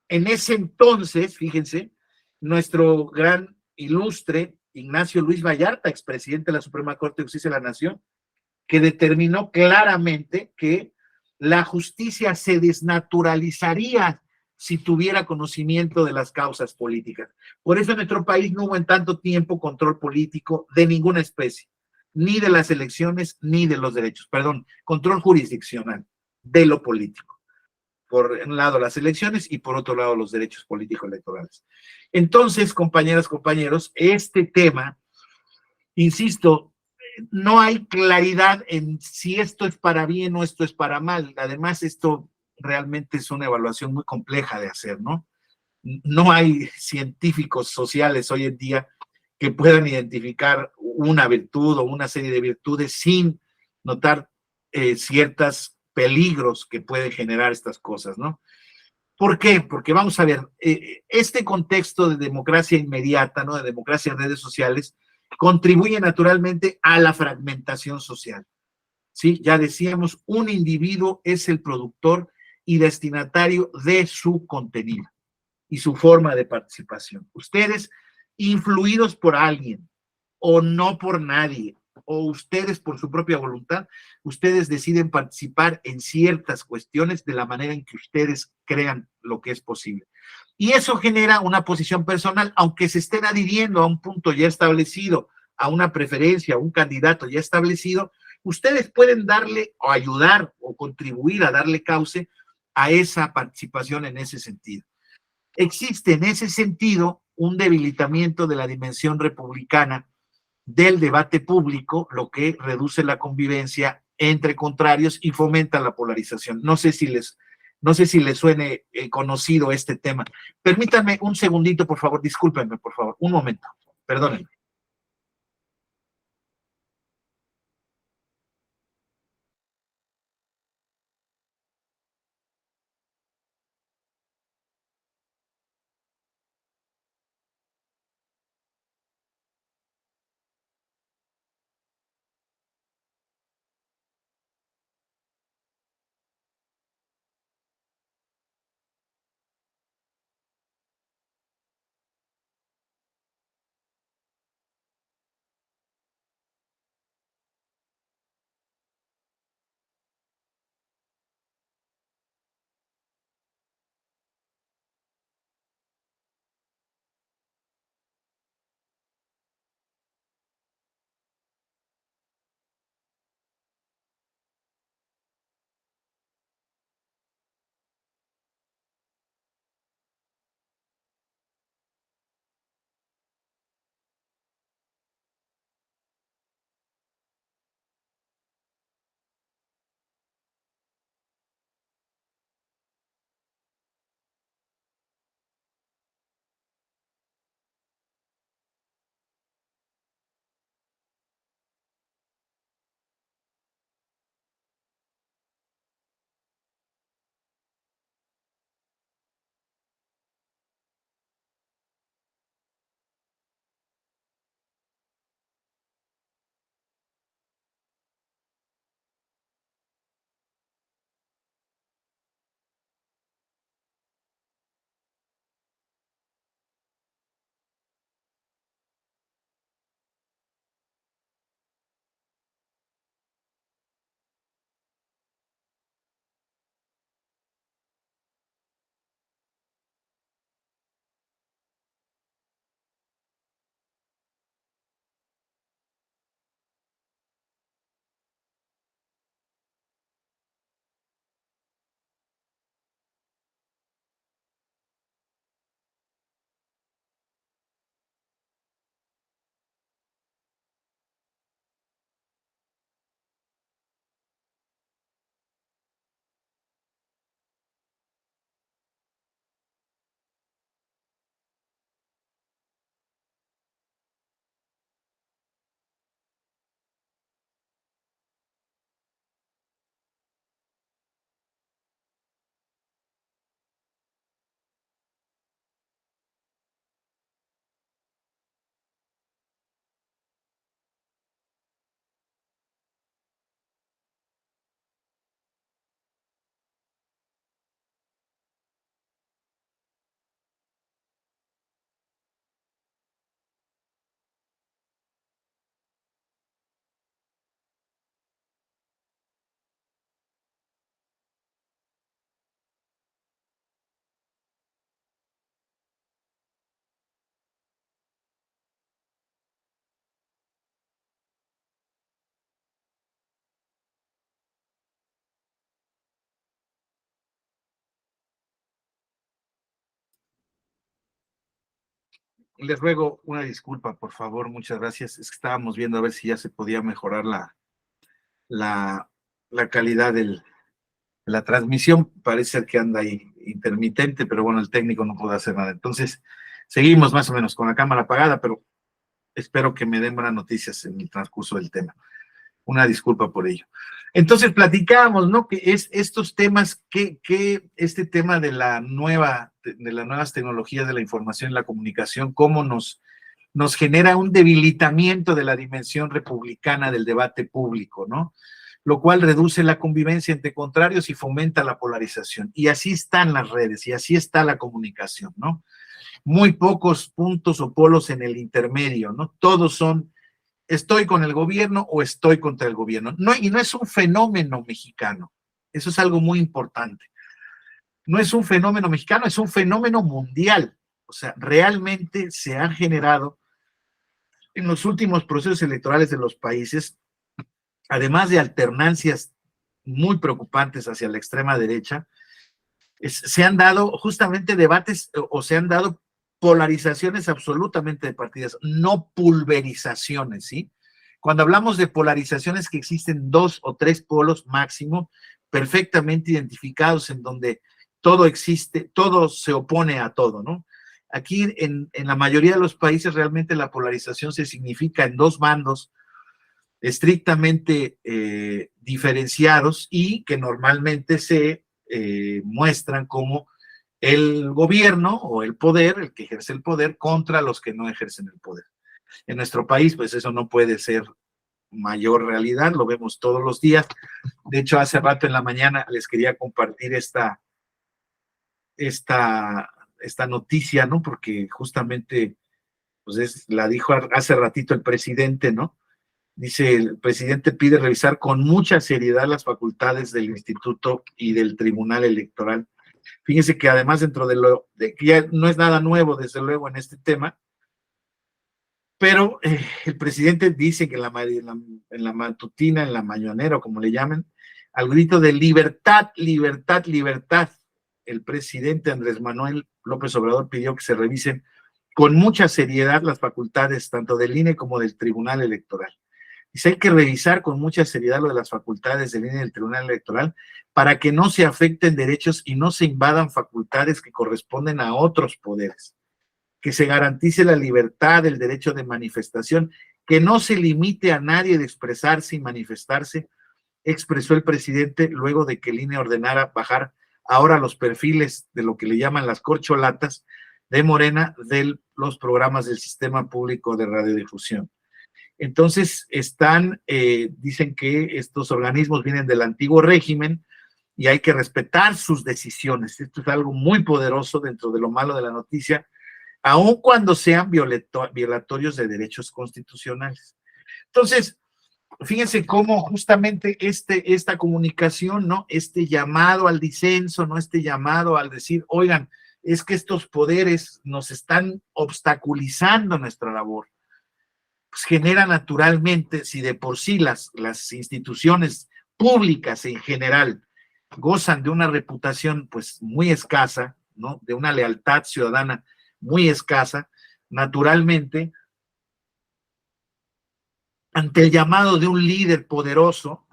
en ese entonces, fíjense, nuestro gran ilustre Ignacio Luis Vallarta, expresidente de la Suprema Corte de Justicia de la Nación, que determinó claramente que la justicia se desnaturalizaría si tuviera conocimiento de las causas políticas. Por eso en nuestro país no hubo en tanto tiempo control político de ninguna especie, ni de las elecciones, ni de los derechos, perdón, control jurisdiccional de lo político. Por un lado las elecciones y por otro lado los derechos políticos electorales. Entonces, compañeras, compañeros, este tema, insisto, no hay claridad en si esto es para bien o esto es para mal. Además, esto realmente es una evaluación muy compleja de hacer, ¿no? No hay científicos sociales hoy en día que puedan identificar una virtud o una serie de virtudes sin notar ciertos peligros que pueden generar estas cosas, ¿no? ¿Por qué? Porque vamos a ver, este contexto de democracia inmediata, ¿no? De democracia en redes sociales, contribuye naturalmente a la fragmentación social. ¿Sí? Ya decíamos, un individuo es el productor y destinatario de su contenido y su forma de participación. Ustedes, influidos por alguien o no por nadie, o ustedes por su propia voluntad, ustedes deciden participar en ciertas cuestiones de la manera en que ustedes crean lo que es posible. Y eso genera una posición personal, aunque se estén adhiriendo a un punto ya establecido, a una preferencia, a un candidato ya establecido, ustedes pueden darle o ayudar o contribuir a darle cauce a esa participación en ese sentido. Existe en ese sentido un debilitamiento de la dimensión republicana del debate público, lo que reduce la convivencia entre contrarios y fomenta la polarización. No sé si les suene conocido este tema. Permítanme un segundito, por favor, discúlpenme, por favor, un momento, perdónenme. les ruego una disculpa, por favor, muchas gracias. Es que estábamos viendo a ver si ya se podía mejorar la calidad de la transmisión. Parece ser que anda ahí intermitente, pero bueno, el técnico no puede hacer nada. Entonces, seguimos más o menos con la cámara apagada, pero espero que me den buenas noticias en el transcurso del tema. Una disculpa por ello. Entonces, platicábamos, ¿no? Que es estos temas, este tema de las nuevas tecnologías de la información y la comunicación, cómo nos genera un debilitamiento de la dimensión republicana del debate público, ¿no? Lo cual reduce la convivencia entre contrarios y fomenta la polarización. Y así están las redes, y así está la comunicación, ¿no? Muy pocos puntos o polos en el intermedio, ¿no? Todos son, estoy con el gobierno o estoy contra el gobierno. No, y no es un fenómeno mexicano. Eso es algo muy importante. No es un fenómeno mexicano, es un fenómeno mundial. O sea, realmente se han generado en los últimos procesos electorales de los países, además de alternancias muy preocupantes hacia la extrema derecha, se han dado justamente debates o se han dado polarizaciones absolutamente de partidas, no pulverizaciones, ¿sí? Cuando hablamos de polarizaciones, que existen 2 o 3 polos máximo, perfectamente identificados, en donde todo existe, todo se opone a todo, ¿no? Aquí en la mayoría de los países realmente la polarización se significa en 2 bandos estrictamente diferenciados y que normalmente se muestran como el gobierno o el poder, el que ejerce el poder, contra los que no ejercen el poder. En nuestro país, pues eso no puede ser mayor realidad, lo vemos todos los días. De hecho, hace rato en la mañana les quería compartir esta noticia, ¿no? Porque justamente, pues la dijo hace ratito el presidente, ¿no? Dice, el presidente pide revisar con mucha seriedad las facultades del Instituto y del Tribunal Electoral. Fíjense que además dentro de que ya no es nada nuevo, desde luego, en este tema, pero el presidente dice que en la matutina, en la mañanera, como le llaman, al grito de libertad, libertad, libertad, el presidente Andrés Manuel López Obrador pidió que se revisen con mucha seriedad las facultades tanto del INE como del Tribunal Electoral. Dice, hay que revisar con mucha seriedad lo de las facultades del INE y del Tribunal Electoral para que no se afecten derechos y no se invadan facultades que corresponden a otros poderes. Que se garantice la libertad, el derecho de manifestación, que no se limite a nadie de expresarse y manifestarse, expresó el presidente luego de que el INE ordenara bajar ahora los perfiles de lo que le llaman las corcholatas de Morena de los programas del Sistema Público de Radiodifusión. Entonces dicen que estos organismos vienen del antiguo régimen y hay que respetar sus decisiones. Esto es algo muy poderoso dentro de lo malo de la noticia, aun cuando sean violatorios de derechos constitucionales. Entonces, fíjense cómo justamente esta comunicación, ¿no? Este llamado al disenso, ¿no? Este llamado al decir, oigan, es que estos poderes nos están obstaculizando nuestra labor. Pues genera naturalmente, si de por sí las instituciones públicas en general gozan de una reputación pues muy escasa, ¿no? De una lealtad ciudadana muy escasa, naturalmente, ante el llamado de un líder poderoso,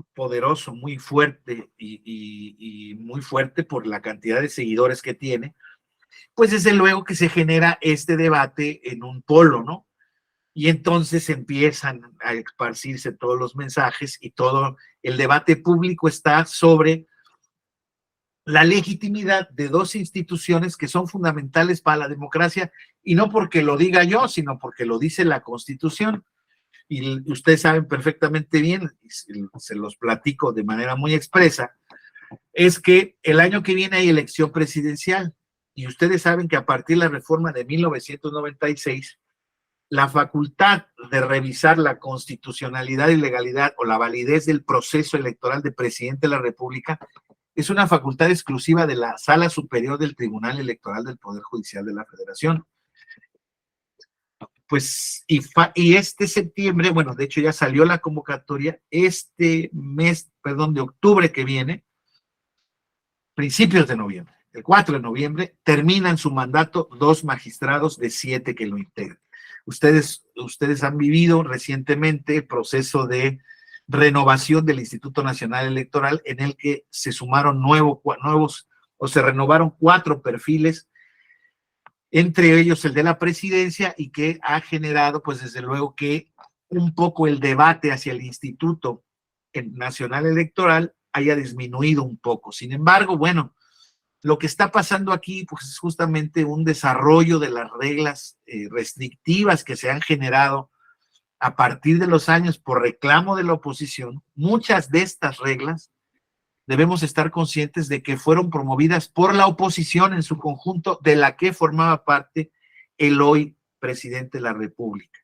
muy fuerte y muy fuerte por la cantidad de seguidores que tiene, pues desde luego que se genera este debate en un polo, ¿no? Y entonces empiezan a esparcirse todos los mensajes y todo el debate público está sobre la legitimidad de 2 instituciones que son fundamentales para la democracia, y no porque lo diga yo, sino porque lo dice la Constitución. Y ustedes saben perfectamente bien, y se los platico de manera muy expresa, es que el año que viene hay elección presidencial, y ustedes saben que a partir de la reforma de 1996, la facultad de revisar la constitucionalidad y legalidad o la validez del proceso electoral de presidente de la República es una facultad exclusiva de la Sala Superior del Tribunal Electoral del Poder Judicial de la Federación. Pues, y este septiembre, bueno, de hecho ya salió la convocatoria, este mes, perdón, de octubre que viene, principios de noviembre, el 4 de noviembre, terminan su mandato 2 magistrados de 7 que lo integran. Ustedes han vivido recientemente el proceso de renovación del Instituto Nacional Electoral, en el que se sumaron se renovaron 4 perfiles, entre ellos el de la presidencia, y que ha generado, pues desde luego, que un poco el debate hacia el Instituto Nacional Electoral haya disminuido un poco. Sin embargo, bueno, lo que está pasando aquí, pues es justamente un desarrollo de las reglas restrictivas que se han generado a partir de los años por reclamo de la oposición. Muchas de estas reglas debemos estar conscientes de que fueron promovidas por la oposición en su conjunto, de la que formaba parte el hoy presidente de la República.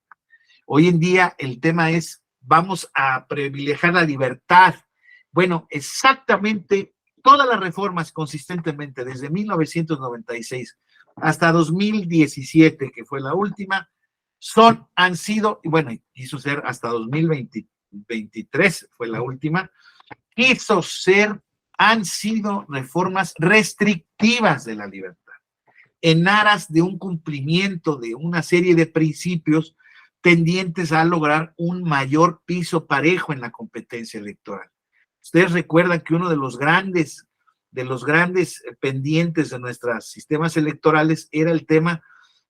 Hoy en día el tema es, vamos a privilegiar la libertad. Bueno, exactamente todas las reformas consistentemente desde 1996 hasta 2017, que fue la última, han sido, y bueno, quiso ser hasta 2023, fue la última, han sido reformas restrictivas de la libertad, en aras de un cumplimiento de una serie de principios tendientes a lograr un mayor piso parejo en la competencia electoral. Ustedes recuerdan que uno de los grandes pendientes de nuestros sistemas electorales era el tema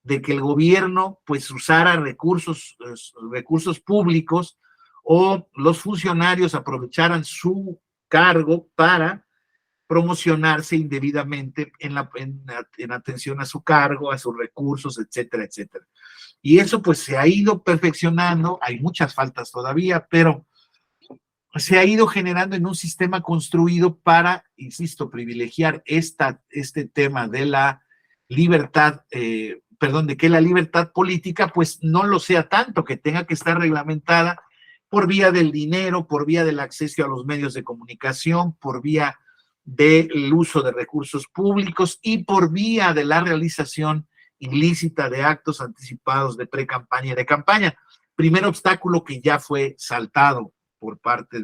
de que el gobierno pues usara recursos públicos, o los funcionarios aprovecharan su cargo para promocionarse indebidamente en atención a su cargo, a sus recursos, etcétera, etcétera. Y eso pues se ha ido perfeccionando, hay muchas faltas todavía, pero se ha ido generando en un sistema construido para, insisto, privilegiar este tema de la libertad, de que la libertad política pues no lo sea tanto, que tenga que estar reglamentada por vía del dinero, por vía del acceso a los medios de comunicación, por vía del uso de recursos públicos y por vía de la realización ilícita de actos anticipados de pre-campaña y de campaña. Primer obstáculo que ya fue saltado por parte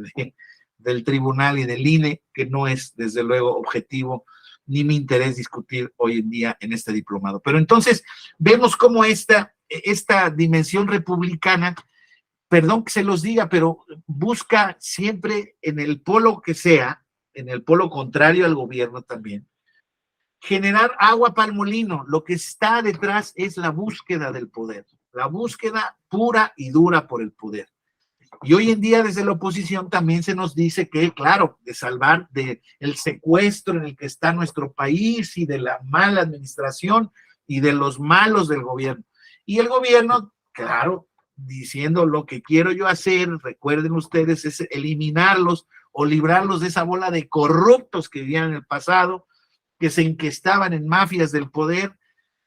del tribunal y del INE, que no es desde luego objetivo ni mi interés discutir hoy en día en este diplomado. Pero entonces vemos cómo esta dimensión republicana, perdón que se los diga, pero busca siempre en el polo que sea, en el polo contrario al gobierno también, generar agua para el molino. Lo que está detrás es la búsqueda del poder, la búsqueda pura y dura por el poder. Y hoy en día desde la oposición también se nos dice que, claro, de salvar del secuestro en el que está nuestro país y de la mala administración y de los malos del gobierno. Y el gobierno, claro, diciendo lo que quiero yo hacer, recuerden ustedes, es eliminarlos o librarlos de esa bola de corruptos que vivían en el pasado, que se enquestaban en mafias del poder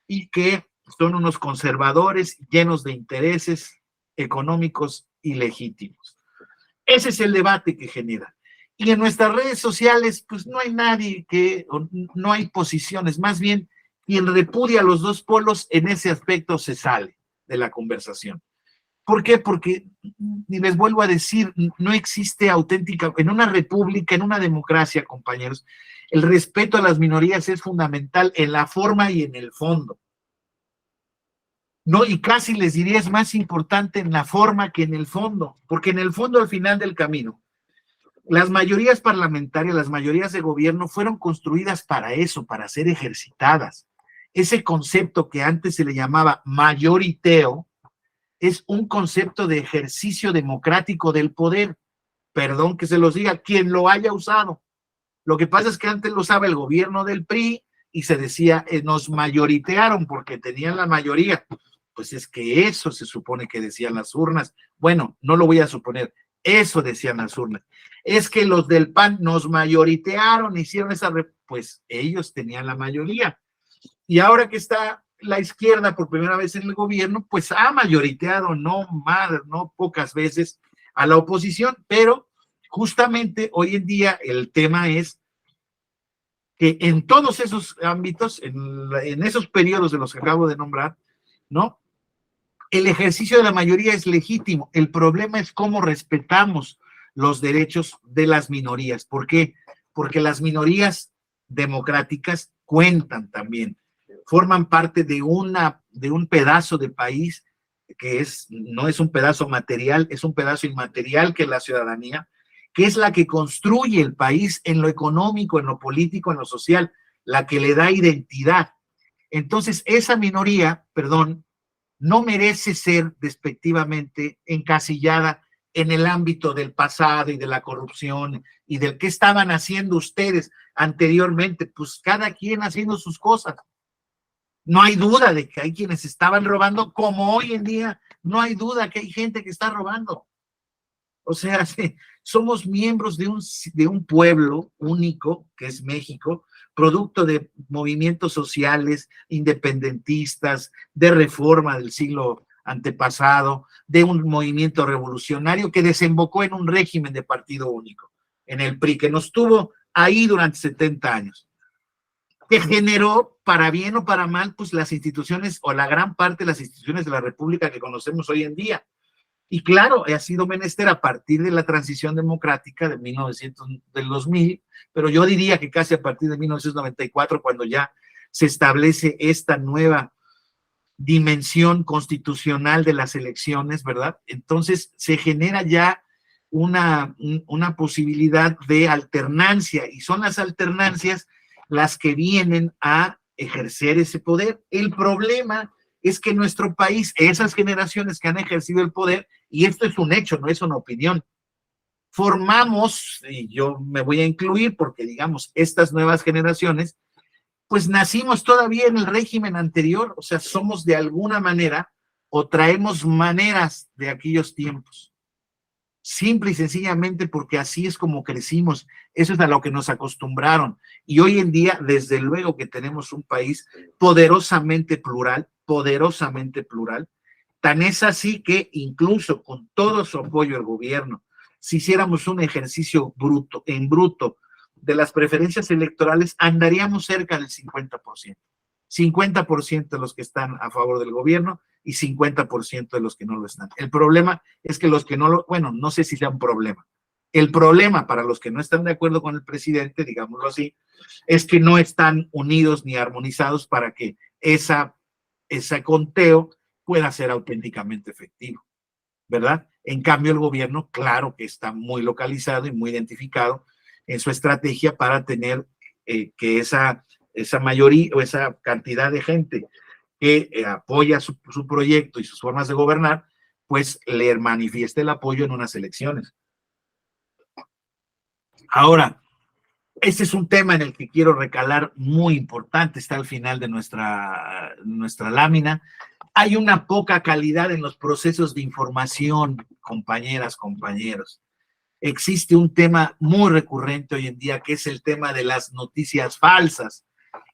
y que son unos conservadores llenos de intereses económicos ilegítimos. Ese es el debate que genera. Y en nuestras redes sociales, pues no hay nadie no hay posiciones, más bien quien repudia los dos polos en ese aspecto se sale de la conversación. ¿Por qué? Porque, y les vuelvo a decir, no existe auténtica, en una república, en una democracia, compañeros, el respeto a las minorías es fundamental en la forma y en el fondo. No, y casi les diría es más importante en la forma que en el fondo, porque en el fondo, al final del camino, las mayorías parlamentarias, las mayorías de gobierno fueron construidas para eso, para ser ejercitadas. Ese concepto que antes se le llamaba mayoriteo es un concepto de ejercicio democrático del poder. Perdón que se los diga, quien lo haya usado. Lo que pasa es que antes lo usaba el gobierno del PRI y se decía, nos mayoritearon porque tenían la mayoría. Pues es que eso se supone que decían las urnas. Bueno, no lo voy a suponer, eso decían las urnas. Es que los del PAN nos mayoritearon, hicieron pues ellos tenían la mayoría. Y ahora que está la izquierda por primera vez en el gobierno, pues ha mayoriteado, no pocas veces a la oposición, pero justamente hoy en día el tema es que en todos esos ámbitos, en esos periodos de los que acabo de nombrar, ¿no? El ejercicio de la mayoría es legítimo. El problema es cómo respetamos los derechos de las minorías. ¿Por qué? Porque las minorías democráticas cuentan también, forman parte de un pedazo de país que no es un pedazo material, es un pedazo inmaterial que es la ciudadanía, que es la que construye el país en lo económico, en lo político, en lo social, la que le da identidad. Entonces, esa minoría, perdón, no merece ser despectivamente encasillada en el ámbito del pasado y de la corrupción y del qué estaban haciendo ustedes anteriormente, pues cada quien haciendo sus cosas. No hay duda de que hay quienes estaban robando, como hoy en día no hay duda que hay gente que está robando. O sea, somos miembros de un pueblo único, que es México, producto de movimientos sociales, independentistas, de reforma del siglo antepasado, de un movimiento revolucionario que desembocó en un régimen de partido único, en el PRI, que nos tuvo ahí durante 70 años, que generó, para bien o para mal, pues las instituciones o la gran parte de las instituciones de la República que conocemos hoy en día. Y claro, ha sido menester a partir de la transición democrática de 2000, pero yo diría que casi a partir de 1994, cuando ya se establece esta nueva dimensión constitucional de las elecciones, ¿verdad? Entonces se genera ya una posibilidad de alternancia, y son las alternancias las que vienen a ejercer ese poder. El problema es que en nuestro país, esas generaciones que han ejercido el poder, y esto es un hecho, no es una opinión, formamos, y yo me voy a incluir porque digamos, estas nuevas generaciones, pues nacimos todavía en el régimen anterior, o sea, somos de alguna manera o traemos maneras de aquellos tiempos. Simple y sencillamente porque así es como crecimos, eso es a lo que nos acostumbraron. Y hoy en día, desde luego que tenemos un país poderosamente plural, tan es así que incluso con todo su apoyo al gobierno, si hiciéramos un ejercicio en bruto de las preferencias electorales, andaríamos cerca del 50%. 50% de los que están a favor del gobierno y 50% de los que no lo están. El problema es que los que no lo, bueno, no sé si sea un problema. El problema para los que no están de acuerdo con el presidente, digámoslo así, es que no están unidos ni armonizados para que ese conteo pueda ser auténticamente efectivo, ¿verdad? En cambio, el gobierno, claro que está muy localizado y muy identificado en su estrategia para tener que esa mayoría o esa cantidad de gente que apoya su proyecto y sus formas de gobernar, pues le manifieste el apoyo en unas elecciones. Ahora, este es un tema en el que quiero recalar muy importante, está al final de nuestra lámina. Hay una poca calidad en los procesos de información, compañeras, compañeros. Existe un tema muy recurrente hoy en día, que es el tema de las noticias falsas,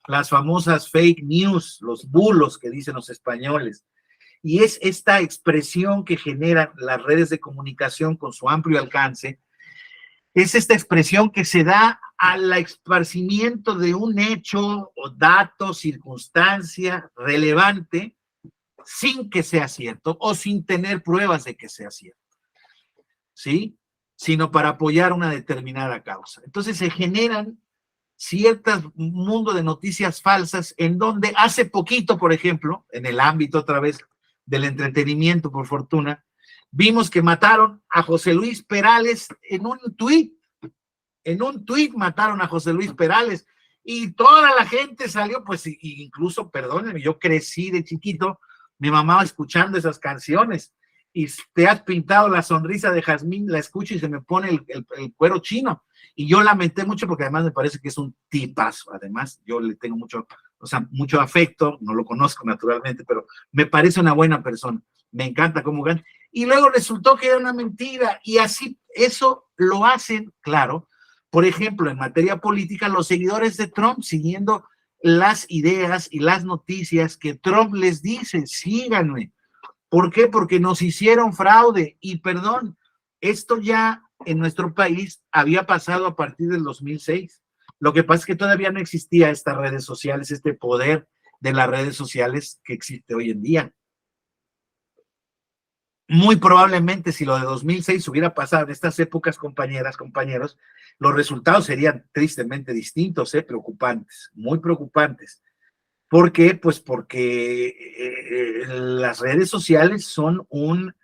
las famosas fake news, los bulos que dicen los españoles. Y es esta expresión que generan las redes de comunicación con su amplio alcance, es esta expresión que se da al esparcimiento de un hecho o dato, circunstancia relevante, sin que sea cierto o sin tener pruebas de que sea cierto, ¿sí? Sino para apoyar una determinada causa. Entonces se generan ciertos mundo de noticias falsas en donde hace poquito, por ejemplo, en el ámbito otra vez del entretenimiento, por fortuna, vimos que mataron a José Luis Perales en un tuit. En un tuit mataron a José Luis Perales y toda la gente salió, pues incluso, perdónenme, yo crecí de chiquito, mi mamá escuchando esas canciones, y te has pintado la sonrisa de Jazmín, la escucho y se me pone el cuero chino. Y yo lamenté mucho porque además me parece que es un tipazo. Además, yo le tengo mucho afecto, no lo conozco naturalmente, pero me parece una buena persona. Me encanta cómo gana. Y luego resultó que era una mentira. Y así, eso lo hacen, claro. Por ejemplo, en materia política, los seguidores de Trump siguiendo las ideas y las noticias que Trump les dice, síganme. ¿Por qué? Porque nos hicieron fraude. Y perdón, esto ya en nuestro país había pasado a partir del 2006. Lo que pasa es que todavía no existía estas redes sociales, este poder de las redes sociales que existe hoy en día. muy probablemente si lo de 2006 hubiera pasado en estas épocas, compañeras, compañeros, los resultados serían tristemente distintos, preocupantes, muy preocupantes. ¿Por qué? Pues porque las redes sociales son un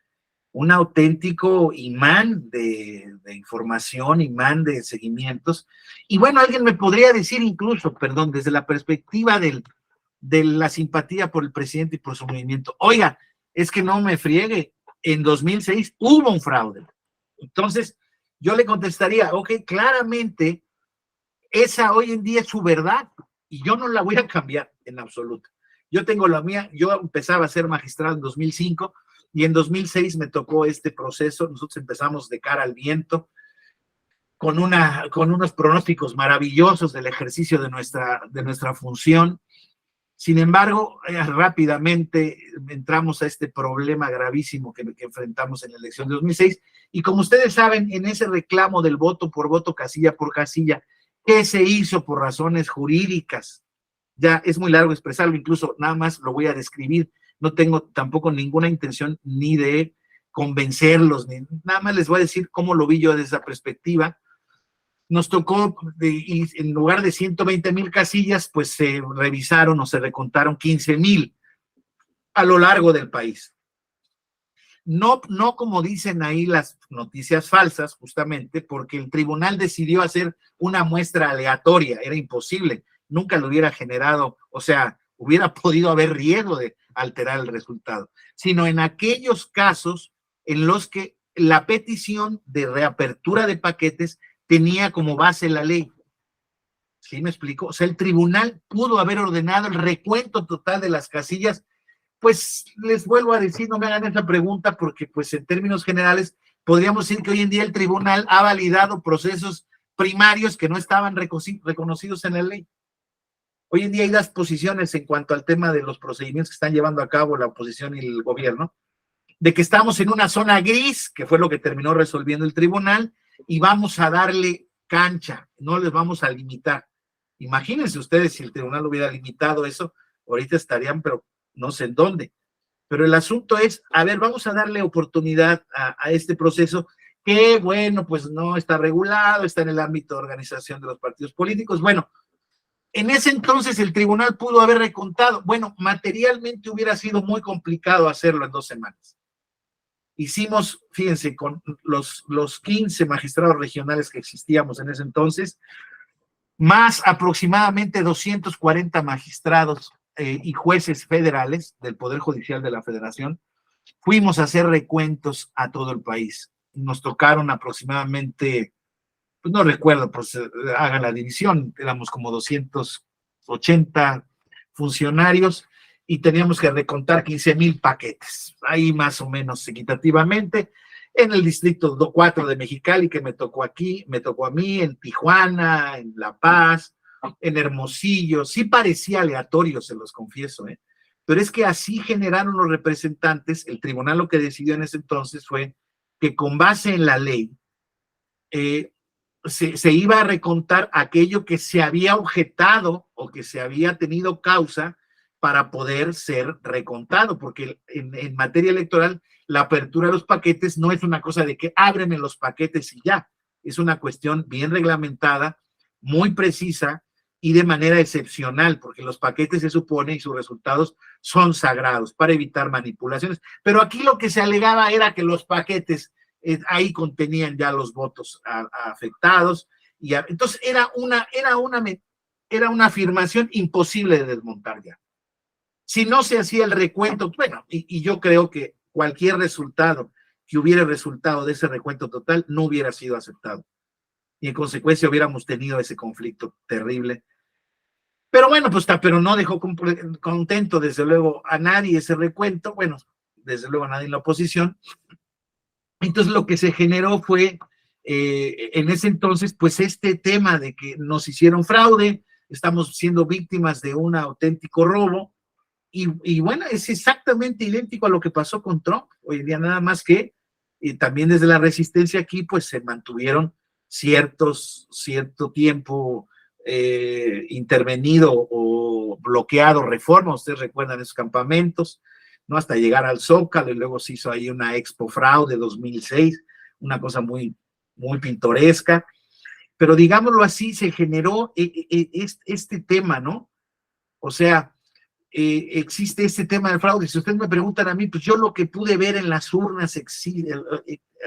auténtico imán de información, imán de seguimientos. Y bueno, alguien me podría decir incluso, perdón, desde la perspectiva de la simpatía por el presidente y por su movimiento, oiga, es que no me friegue, en 2006 hubo un fraude. Entonces, yo le contestaría, ok, claramente, esa hoy en día es su verdad y yo no la voy a cambiar en absoluto. Yo tengo la mía, yo empezaba a ser magistrado en 2005 y en 2006 me tocó este proceso. Nosotros empezamos de cara al viento con unos pronósticos maravillosos del ejercicio de nuestra función. Sin embargo, rápidamente entramos a este problema gravísimo que enfrentamos en la elección de 2006 y como ustedes saben, en ese reclamo del voto por voto, casilla por casilla, ¿qué se hizo por razones jurídicas? Ya es muy largo expresarlo, incluso nada más lo voy a describir, no tengo tampoco ninguna intención ni de convencerlos, ni nada más les voy a decir cómo lo vi yo desde esa perspectiva. Nos tocó, en lugar de 120,000 casillas, pues se revisaron o se recontaron 15,000 a lo largo del país. No como dicen ahí las noticias falsas, justamente, porque el tribunal decidió hacer una muestra aleatoria, era imposible, nunca lo hubiera generado, o sea, hubiera podido haber riesgo de alterar el resultado, sino en aquellos casos en los que la petición de reapertura de paquetes tenía como base la ley. ¿Sí me explico? O sea, el tribunal pudo haber ordenado el recuento total de las casillas. Pues les vuelvo a decir, no me hagan esa pregunta porque pues en términos generales podríamos decir que hoy en día el tribunal ha validado procesos primarios que no estaban reconocidos en la ley. Hoy en día hay dos posiciones en cuanto al tema de los procedimientos que están llevando a cabo la oposición y el gobierno, de que estamos en una zona gris, que fue lo que terminó resolviendo el tribunal, y vamos a darle cancha, no les vamos a limitar. Imagínense ustedes si el tribunal hubiera limitado eso, ahorita estarían, pero no sé en dónde. Pero el asunto es, a ver, vamos a darle oportunidad a este proceso que, bueno, pues no está regulado, está en el ámbito de organización de los partidos políticos. Bueno, en ese entonces el tribunal pudo haber recontado. Bueno, materialmente hubiera sido muy complicado hacerlo en 2 semanas. Hicimos, fíjense, con los 15 magistrados regionales que existíamos en ese entonces, más aproximadamente 240 magistrados y jueces federales del Poder Judicial de la Federación, fuimos a hacer recuentos a todo el país. Nos tocaron aproximadamente, pues no recuerdo, pues hagan la división, éramos como 280 funcionarios y teníamos que recontar 15,000 paquetes, ahí más o menos equitativamente. En el distrito 4 de Mexicali, que me tocó aquí, me tocó a mí, en Tijuana, en La Paz, en Hermosillo, sí parecía aleatorio, se los confieso, pero es que así generaron los representantes. El tribunal lo que decidió en ese entonces fue que con base en la ley se iba a recontar aquello que se había objetado o que se había tenido causa para poder ser recontado, porque en materia electoral la apertura de los paquetes no es una cosa de que ábreme los paquetes y ya, es una cuestión bien reglamentada, muy precisa y de manera excepcional, porque los paquetes se supone y sus resultados son sagrados para evitar manipulaciones. Pero aquí lo que se alegaba era que los paquetes ahí contenían ya los votos afectados y entonces era una afirmación imposible de desmontar ya. Si no se hacía el recuento, bueno, y yo creo que cualquier resultado que hubiera resultado de ese recuento total no hubiera sido aceptado. Y en consecuencia hubiéramos tenido ese conflicto terrible. Pero bueno, pues pero no dejó contento desde luego a nadie ese recuento, bueno, desde luego a nadie en la oposición. Entonces lo que se generó fue en ese entonces, pues este tema de que nos hicieron fraude, estamos siendo víctimas de un auténtico robo. Y bueno, es exactamente idéntico a lo que pasó con Trump hoy en día, nada más que también desde la resistencia aquí, pues se mantuvieron cierto tiempo intervenido o bloqueado reformas. Ustedes recuerdan esos campamentos, ¿no? Hasta llegar al Zócalo, y luego se hizo ahí una Expo Fraude 2006, una cosa muy, muy pintoresca, pero digámoslo así, se generó este tema, ¿no? O sea, existe este tema del fraude. Si ustedes me preguntan a mí, pues yo lo que pude ver en las urnas,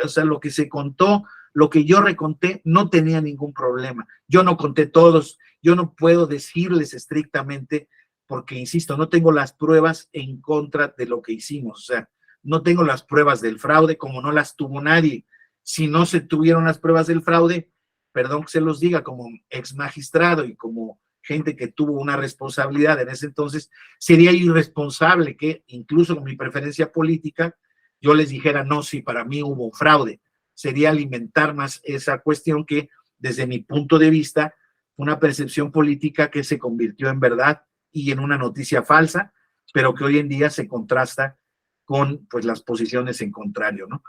o sea, lo que se contó, lo que yo reconté, no tenía ningún problema. Yo no conté todos, yo no puedo decirles estrictamente, porque, insisto, no tengo las pruebas en contra de lo que hicimos. O sea, no tengo las pruebas del fraude como no las tuvo nadie. Si no se tuvieron las pruebas del fraude, perdón que se los diga, como ex magistrado y como gente que tuvo una responsabilidad en ese entonces, sería irresponsable que incluso con mi preferencia política yo les dijera, no, si para mí hubo fraude. Sería alimentar más esa cuestión que, desde mi punto de vista, una percepción política que se convirtió en verdad y en una noticia falsa, pero que hoy en día se contrasta con, pues, las posiciones en contrario, ¿no?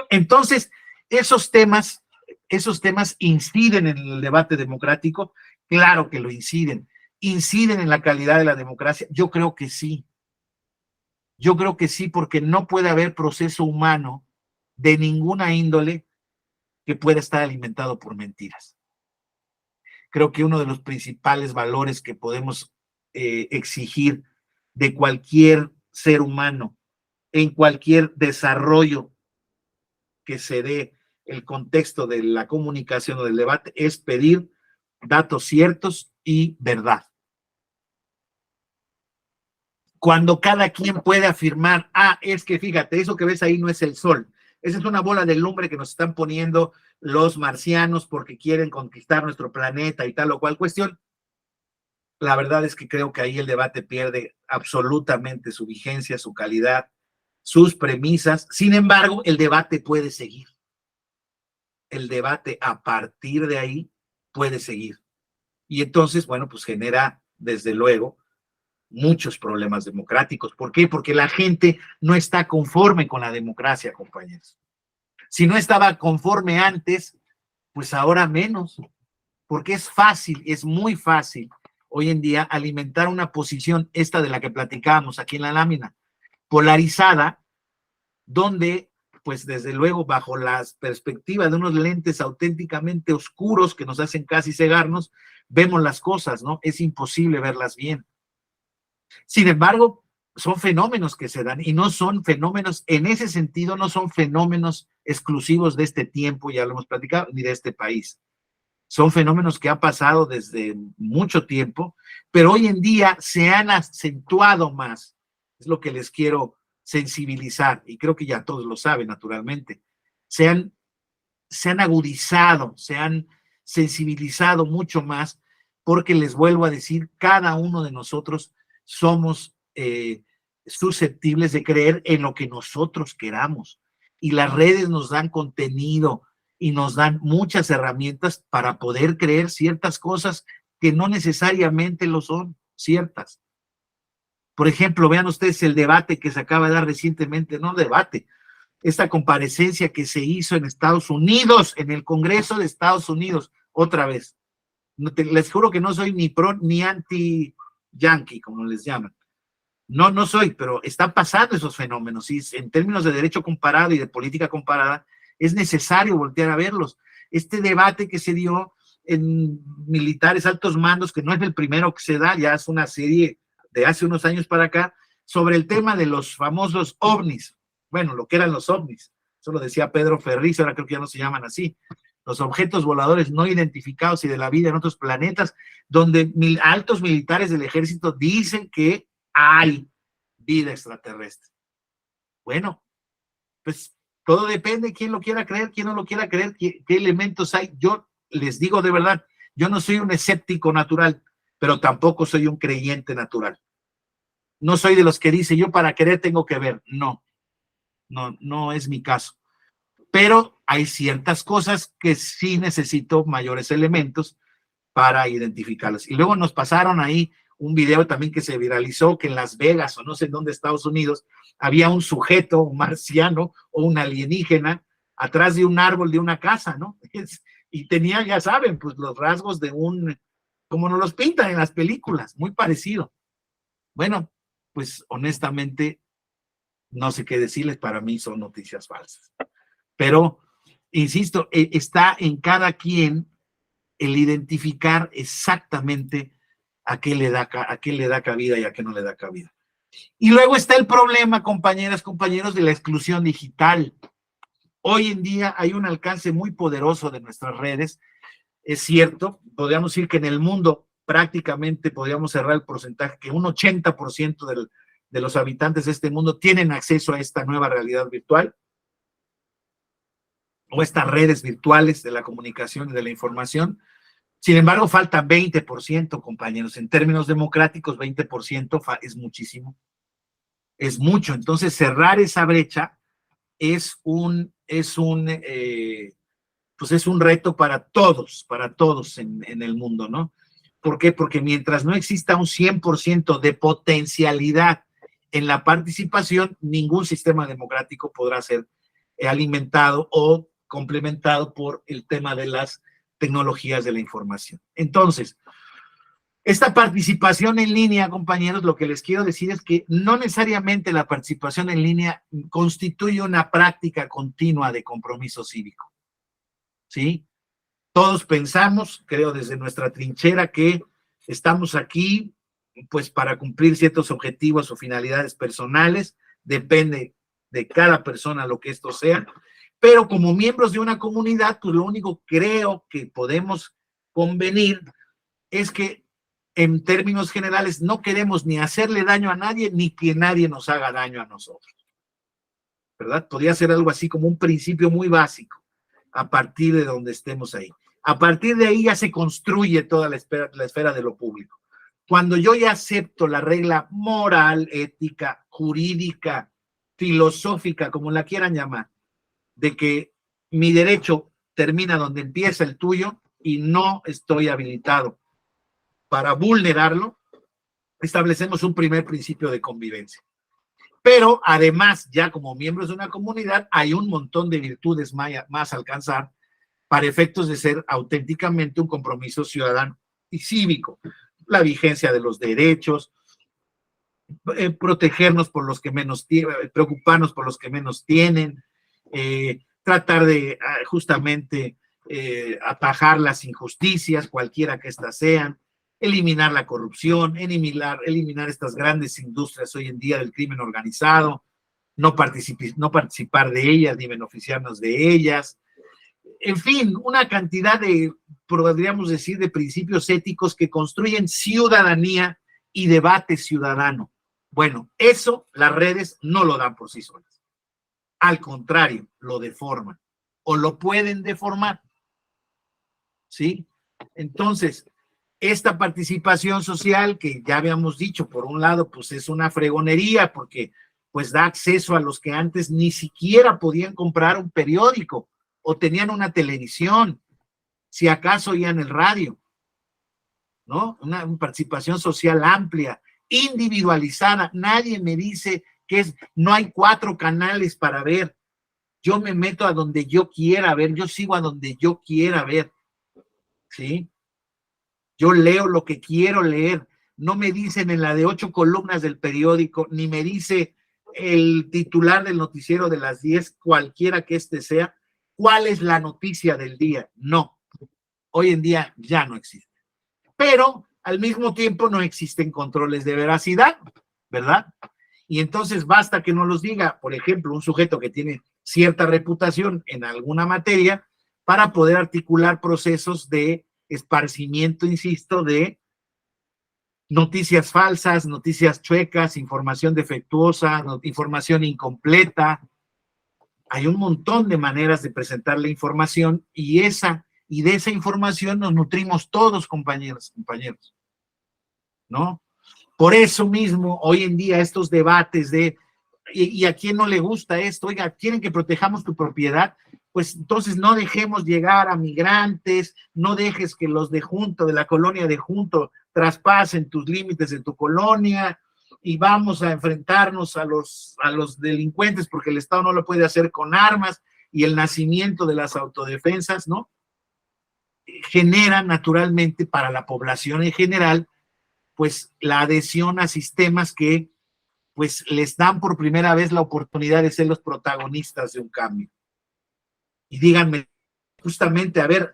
Entonces, esos temas inciden en el debate democrático. Claro que lo inciden. ¿Inciden en la calidad de la democracia? Yo creo que sí. Yo creo que sí, porque no puede haber proceso humano de ninguna índole que pueda estar alimentado por mentiras. Creo que uno de los principales valores que podemos exigir de cualquier ser humano en cualquier desarrollo que se dé el contexto de la comunicación o del debate es pedir datos ciertos y verdad. Cuando cada quien puede afirmar, es que fíjate, eso que ves ahí no es el sol, esa es una bola de lumbre que nos están poniendo los marcianos porque quieren conquistar nuestro planeta y tal o cual cuestión, la verdad es que creo que ahí el debate pierde absolutamente su vigencia, su calidad, sus premisas. Sin embargo, el debate puede seguir. El debate a partir de ahí puede seguir. Y entonces, bueno, pues genera, desde luego, muchos problemas democráticos. ¿Por qué? Porque la gente no está conforme con la democracia, compañeros. Si no estaba conforme antes, pues ahora menos, porque es fácil, es muy fácil hoy en día alimentar una posición, esta de la que platicábamos aquí en la lámina, polarizada, donde, pues desde luego, bajo las perspectivas de unos lentes auténticamente oscuros que nos hacen casi cegarnos, vemos las cosas, ¿no? Es imposible verlas bien. Sin embargo, son fenómenos que se dan y no son fenómenos, en ese sentido, no son fenómenos exclusivos de este tiempo, ya lo hemos platicado, ni de este país. Son fenómenos que han pasado desde mucho tiempo, pero hoy en día se han acentuado más. Es lo que les quiero sensibilizar, y creo que ya todos lo saben, naturalmente. Se han agudizado, se han sensibilizado mucho más, porque les vuelvo a decir, cada uno de nosotros somos susceptibles de creer en lo que nosotros queramos, y las redes nos dan contenido y nos dan muchas herramientas para poder creer ciertas cosas que no necesariamente lo son ciertas. Por ejemplo, vean ustedes el debate que se acaba de dar recientemente, no debate, esta comparecencia que se hizo en Estados Unidos, en el Congreso de Estados Unidos, otra vez. Les juro que no soy ni pro ni anti-yankee, como les llaman. No soy, pero están pasando esos fenómenos, y en términos de derecho comparado y de política comparada, es necesario voltear a verlos. Este debate que se dio en militares altos mandos, que no es el primero que se da, ya es una serie de hace unos años para acá, sobre el tema de los famosos ovnis. Bueno, lo que eran los ovnis, eso lo decía Pedro Ferriz, ahora creo que ya no se llaman así, los objetos voladores no identificados y de la vida en otros planetas, donde altos militares del ejército dicen que hay vida extraterrestre. Bueno, pues todo depende de quién lo quiera creer, quién no lo quiera creer, qué elementos hay. Yo les digo de verdad, yo no soy un escéptico natural, pero tampoco soy un creyente natural. No soy de los que dice, yo para creer tengo que ver. No es mi caso. Pero hay ciertas cosas que sí necesito mayores elementos para identificarlas. Y luego nos pasaron ahí un video también que se viralizó, que en Las Vegas o no sé en dónde, Estados Unidos, había un sujeto, un marciano o un alienígena atrás de un árbol de una casa, ¿no? Y tenía, ya saben, pues los rasgos de como nos los pintan en las películas, muy parecido. Bueno, pues honestamente, no sé qué decirles, para mí son noticias falsas. Pero, insisto, está en cada quien el identificar exactamente a qué le da cabida y a qué no le da cabida. Y luego está el problema, compañeras, compañeros, de la exclusión digital. Hoy en día hay un alcance muy poderoso de nuestras redes. Es cierto, podríamos decir que en el mundo prácticamente podríamos cerrar el porcentaje que un 80% de los habitantes de este mundo tienen acceso a esta nueva realidad virtual o estas redes virtuales de la comunicación y de la información. Sin embargo, falta 20%, compañeros. En términos democráticos, 20% es muchísimo. Es mucho. Entonces, cerrar esa brecha es un reto para todos en el mundo, ¿no? ¿Por qué? Porque mientras no exista un 100% de potencialidad en la participación, ningún sistema democrático podrá ser alimentado o complementado por el tema de las tecnologías de la información. Entonces, esta participación en línea, compañeros, lo que les quiero decir es que no necesariamente la participación en línea constituye una práctica continua de compromiso cívico, ¿sí? Todos pensamos, creo desde nuestra trinchera, que estamos aquí pues para cumplir ciertos objetivos o finalidades personales, depende de cada persona lo que esto sea, pero como miembros de una comunidad, pues lo único creo que podemos convenir es que en términos generales no queremos ni hacerle daño a nadie, ni que nadie nos haga daño a nosotros, ¿verdad? Podría ser algo así como un principio muy básico a partir de donde estemos ahí. A partir de ahí ya se construye toda la esfera de lo público. Cuando yo ya acepto la regla moral, ética, jurídica, filosófica, como la quieran llamar, de que mi derecho termina donde empieza el tuyo y no estoy habilitado para vulnerarlo, establecemos un primer principio de convivencia. Pero además, ya como miembros de una comunidad, hay un montón de virtudes más a alcanzar para efectos de ser auténticamente un compromiso ciudadano y cívico. La vigencia de los derechos, protegernos por los que menos tienen, preocuparnos por los que menos tienen, tratar de justamente atajar las injusticias, cualquiera que éstas sean, eliminar la corrupción, eliminar estas grandes industrias hoy en día del crimen organizado, no participar de ellas ni beneficiarnos de ellas. En fin, una cantidad de, podríamos decir, de principios éticos que construyen ciudadanía y debate ciudadano. Bueno, eso las redes no lo dan por sí solas. Al contrario, lo deforman o lo pueden deformar. ¿Sí? Entonces, esta participación social que ya habíamos dicho, por un lado, pues es una fregonería porque pues da acceso a los que antes ni siquiera podían comprar un periódico o tenían una televisión, si acaso oían el radio, ¿no? Una participación social amplia, individualizada. Nadie me dice que no hay 4 canales para ver. Yo me meto a donde yo quiera ver, yo sigo a donde yo quiera ver, ¿sí? Yo leo lo que quiero leer. No me dicen en la de 8 columnas del periódico, ni me dice el titular del noticiero de las 10, cualquiera que este sea, cuál es la noticia del día. No, hoy en día ya no existe. Pero al mismo tiempo no existen controles de veracidad, ¿verdad? Y entonces basta que nos los diga, por ejemplo, un sujeto que tiene cierta reputación en alguna materia para poder articular procesos de esparcimiento, insisto, de noticias falsas, noticias chuecas, información defectuosa, información incompleta. Hay un montón de maneras de presentar la información y de esa información nos nutrimos todos, compañeros, ¿no? Por eso mismo, hoy en día, estos debates ¿y a quién no le gusta esto? Oiga, ¿quieren que protejamos tu propiedad? Pues entonces no dejemos llegar a migrantes, no dejes que los de la colonia de Junto, traspasen tus límites de tu colonia y vamos a enfrentarnos a los delincuentes porque el Estado no lo puede hacer con armas y el nacimiento de las autodefensas, ¿no? Genera naturalmente para la población en general, pues la adhesión a sistemas que pues les dan por primera vez la oportunidad de ser los protagonistas de un cambio. Y díganme justamente, a ver,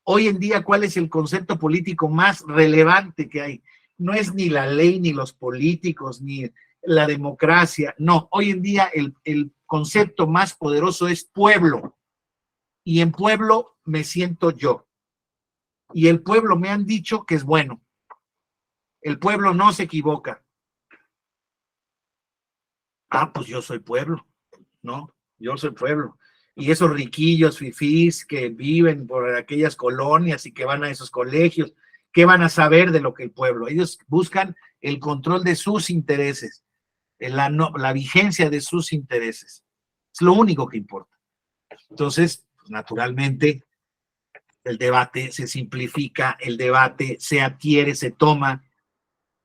hoy en día, ¿cuál es el concepto político más relevante que hay? No es ni la ley, ni los políticos, ni la democracia. No, hoy en día el concepto más poderoso es pueblo. Y en pueblo me siento yo. Y el pueblo me han dicho que es bueno. El pueblo no se equivoca. Ah, pues yo soy pueblo, ¿no? Yo soy pueblo. Y esos riquillos fifís que viven por aquellas colonias y que van a esos colegios, ¿qué van a saber de lo que el pueblo? Ellos buscan el control de sus intereses, la vigencia de sus intereses. Es lo único que importa. Entonces, naturalmente, el debate se simplifica, el debate se adquiere, se toma,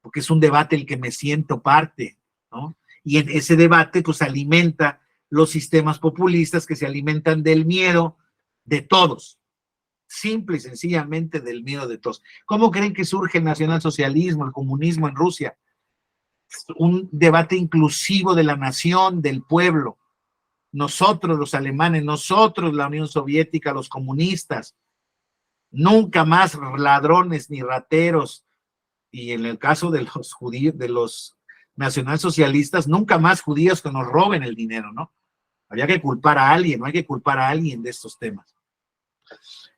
porque es un debate el que me siento parte, ¿no? Y en ese debate, pues, alimenta los sistemas populistas que se alimentan del miedo de todos, simple y sencillamente del miedo de todos. ¿Cómo creen que surge el nacionalsocialismo, el comunismo en Rusia? Un debate inclusivo de la nación, del pueblo. Nosotros, los alemanes, nosotros, la Unión Soviética, los comunistas, nunca más ladrones ni rateros, y en el caso de los judíos, de los nacionalsocialistas, nunca más judíos que nos roben el dinero, ¿no? Había que culpar a alguien, no hay que culpar a alguien de estos temas.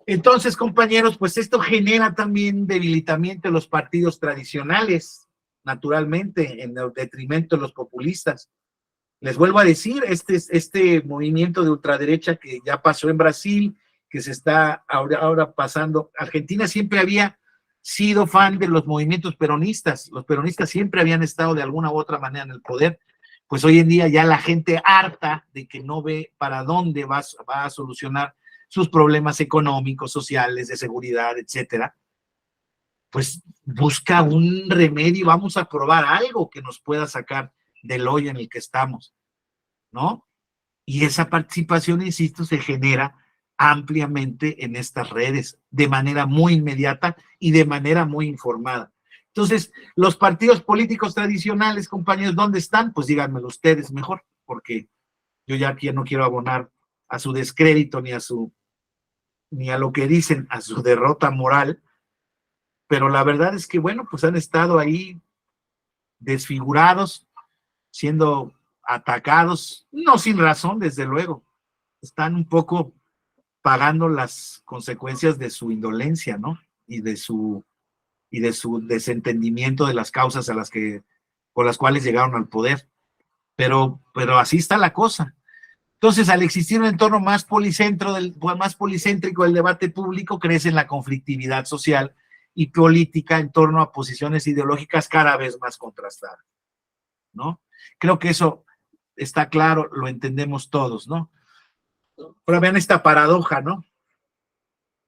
Entonces, compañeros, pues esto genera también debilitamiento de los partidos tradicionales, naturalmente, en el detrimento de los populistas. Les vuelvo a decir, este movimiento de ultraderecha que ya pasó en Brasil, que se está ahora pasando, Argentina siempre había sido fan de los movimientos peronistas, los peronistas siempre habían estado de alguna u otra manera en el poder, pues hoy en día ya la gente harta de que no ve para dónde va a solucionar sus problemas económicos, sociales, de seguridad, etcétera, pues busca un remedio, vamos a probar algo que nos pueda sacar del hoyo en el que estamos, ¿no? Y esa participación, insisto, se genera ampliamente en estas redes, de manera muy inmediata y de manera muy informada. Entonces, los partidos políticos tradicionales, compañeros, ¿dónde están? Pues díganmelo ustedes mejor, porque yo ya aquí no quiero abonar a su descrédito ni a lo que dicen, a su derrota moral, pero la verdad es que, bueno, pues han estado ahí desfigurados, siendo atacados, no sin razón, desde luego, están un poco pagando las consecuencias de su indolencia, ¿no? Y de su desentendimiento de las causas por las cuales llegaron al poder. Pero así está la cosa. Entonces, al existir un entorno más policéntrico del debate público, crece la conflictividad social y política en torno a posiciones ideológicas cada vez más contrastadas, ¿no? Creo que eso está claro, lo entendemos todos, ¿no? Pero vean esta paradoja, ¿no?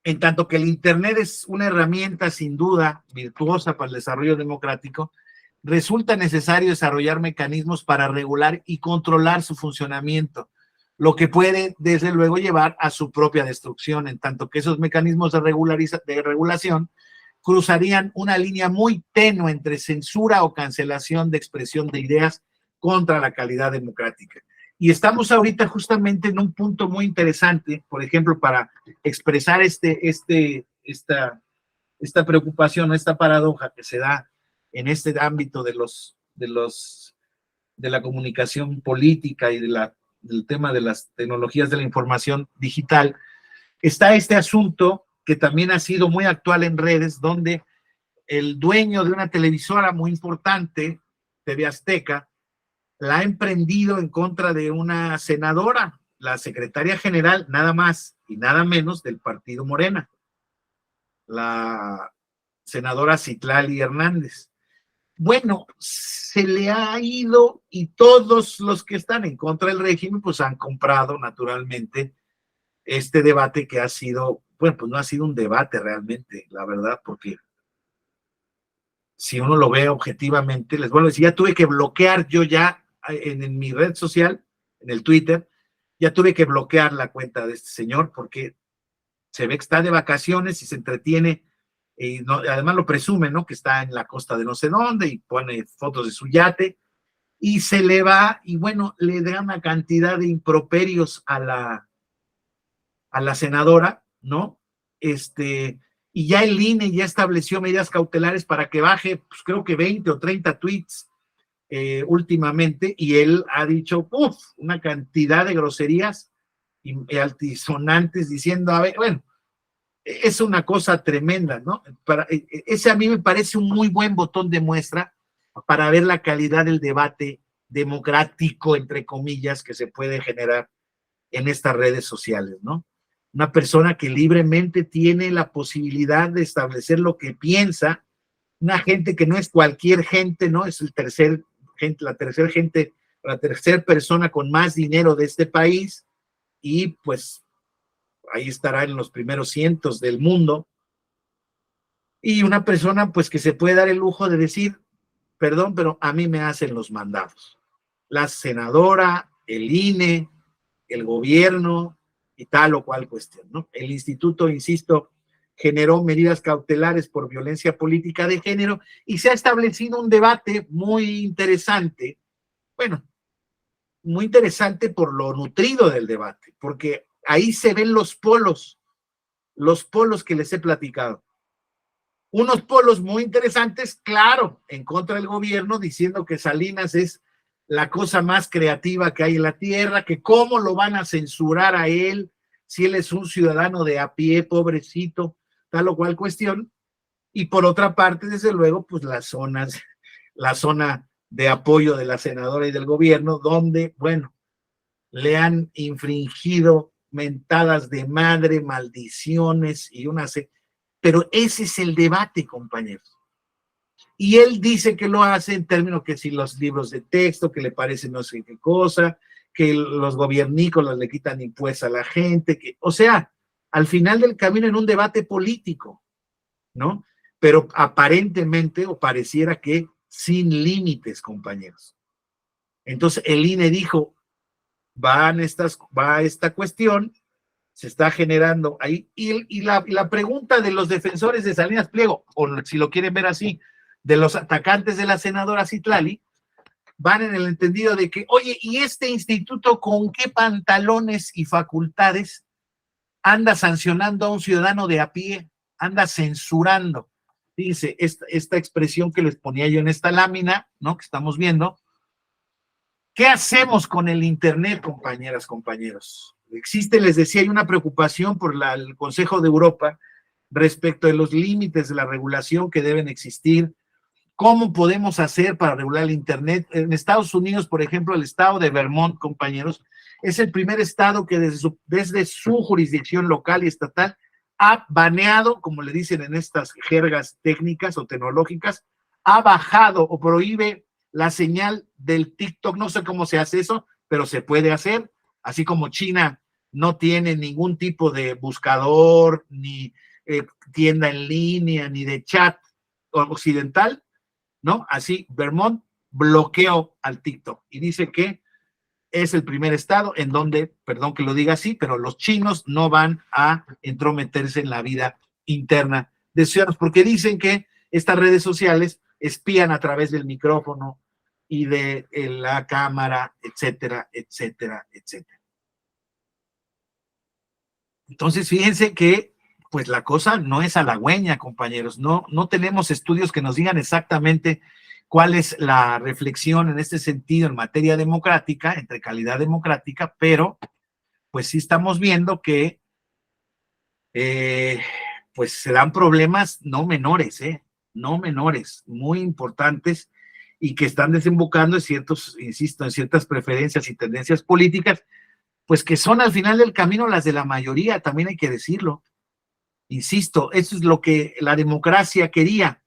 En tanto que el Internet es una herramienta sin duda virtuosa para el desarrollo democrático, resulta necesario desarrollar mecanismos para regular y controlar su funcionamiento, lo que puede, desde luego, llevar a su propia destrucción, en tanto que esos mecanismos de regulación cruzarían una línea muy tenue entre censura o cancelación de expresión de ideas contra la calidad democrática. Y estamos ahorita justamente en un punto muy interesante, por ejemplo, para expresar esta preocupación, esta paradoja que se da en este ámbito de la comunicación política y del tema de las tecnologías de la información digital. Está este asunto que también ha sido muy actual en redes, donde el dueño de una televisora muy importante, TV Azteca, la ha emprendido en contra de una senadora, la secretaria general, nada más y nada menos del partido Morena, la senadora Citlali Hernández. Bueno, se le ha ido y todos los que están en contra del régimen, pues han comprado naturalmente este debate que ha sido, bueno, pues no ha sido un debate realmente, la verdad, porque si uno lo ve objetivamente, les vuelvo a decir, ya tuve que bloquear yo ya en mi red social, en el Twitter, ya tuve que bloquear la cuenta de este señor porque se ve que está de vacaciones y se entretiene, y además lo presume, ¿no? Que está en la costa de no sé dónde y pone fotos de su yate, y se le va, y bueno, le da una cantidad de improperios a la senadora, ¿no? Y ya el INE ya estableció medidas cautelares para que baje, pues creo que 20 o 30 tweets últimamente, y él ha dicho, una cantidad de groserías y altisonantes diciendo, a ver, bueno, es una cosa tremenda, ¿no? Ese a mí me parece un muy buen botón de muestra para ver la calidad del debate democrático, entre comillas, que se puede generar en estas redes sociales, ¿no? Una persona que libremente tiene la posibilidad de establecer lo que piensa, una gente que no es cualquier gente, ¿no? Es la tercera persona con más dinero de este país, y pues ahí estará en los primeros cientos del mundo, y una persona pues que se puede dar el lujo de decir, perdón, pero a mí me hacen los mandados. La senadora, el INE, el gobierno y tal o cual cuestión, ¿no? El instituto, insisto, generó medidas cautelares por violencia política de género y se ha establecido un debate muy interesante, bueno, muy interesante por lo nutrido del debate, porque ahí se ven los polos que les he platicado. Unos polos muy interesantes, claro, en contra del gobierno, diciendo que Salinas es la cosa más creativa que hay en la tierra, que cómo lo van a censurar a él si él es un ciudadano de a pie, pobrecito, tal o cual cuestión. Y por otra parte, desde luego, pues la zona de apoyo de la senadora y del gobierno, donde, bueno, le han infringido mentadas de madre, maldiciones y pero ese es el debate, compañeros. Y él dice que lo hace en términos que si los libros de texto, que le parece no sé qué cosa, que los gobiernícolas le quitan impuestos a la gente, o sea, al final del camino en un debate político, ¿no? Pero aparentemente o pareciera que sin límites, compañeros. Entonces el INE dijo, va esta cuestión, se está generando ahí, y la pregunta de los defensores de Salinas Pliego, o si lo quieren ver así, de los atacantes de la senadora Citlali, van en el entendido de que, oye, ¿y este instituto con qué pantalones y facultades anda sancionando a un ciudadano de a pie? Anda censurando. Fíjense, esta expresión que les ponía yo en esta lámina, ¿no? Que estamos viendo. ¿Qué hacemos con el Internet, compañeras, compañeros? Existe, les decía, hay una preocupación por el Consejo de Europa respecto de los límites de la regulación que deben existir. ¿Cómo podemos hacer para regular el Internet? En Estados Unidos, por ejemplo, el estado de Vermont, compañeros, es el primer estado que desde su jurisdicción local y estatal ha baneado, como le dicen en estas jergas técnicas o tecnológicas, ha bajado o prohíbe la señal del TikTok. No sé cómo se hace eso, pero se puede hacer, así como China no tiene ningún tipo de buscador, ni tienda en línea, ni de chat occidental, ¿no? Así, Vermont bloqueó al TikTok y dice que es el primer estado en donde, perdón que lo diga así, pero los chinos no van a entrometerse en la vida interna de ciudadanos, porque dicen que estas redes sociales espían a través del micrófono y de la cámara, etcétera, etcétera, etcétera. Entonces, fíjense que pues la cosa no es halagüeña, compañeros. No tenemos estudios que nos digan exactamente cuál es la reflexión en este sentido en materia democrática, entre calidad democrática, pero pues sí estamos viendo que pues se dan problemas no menores, muy importantes, y que están desembocando en en ciertas preferencias y tendencias políticas, pues que son al final del camino las de la mayoría, también hay que decirlo. Insisto, eso es lo que la democracia quería.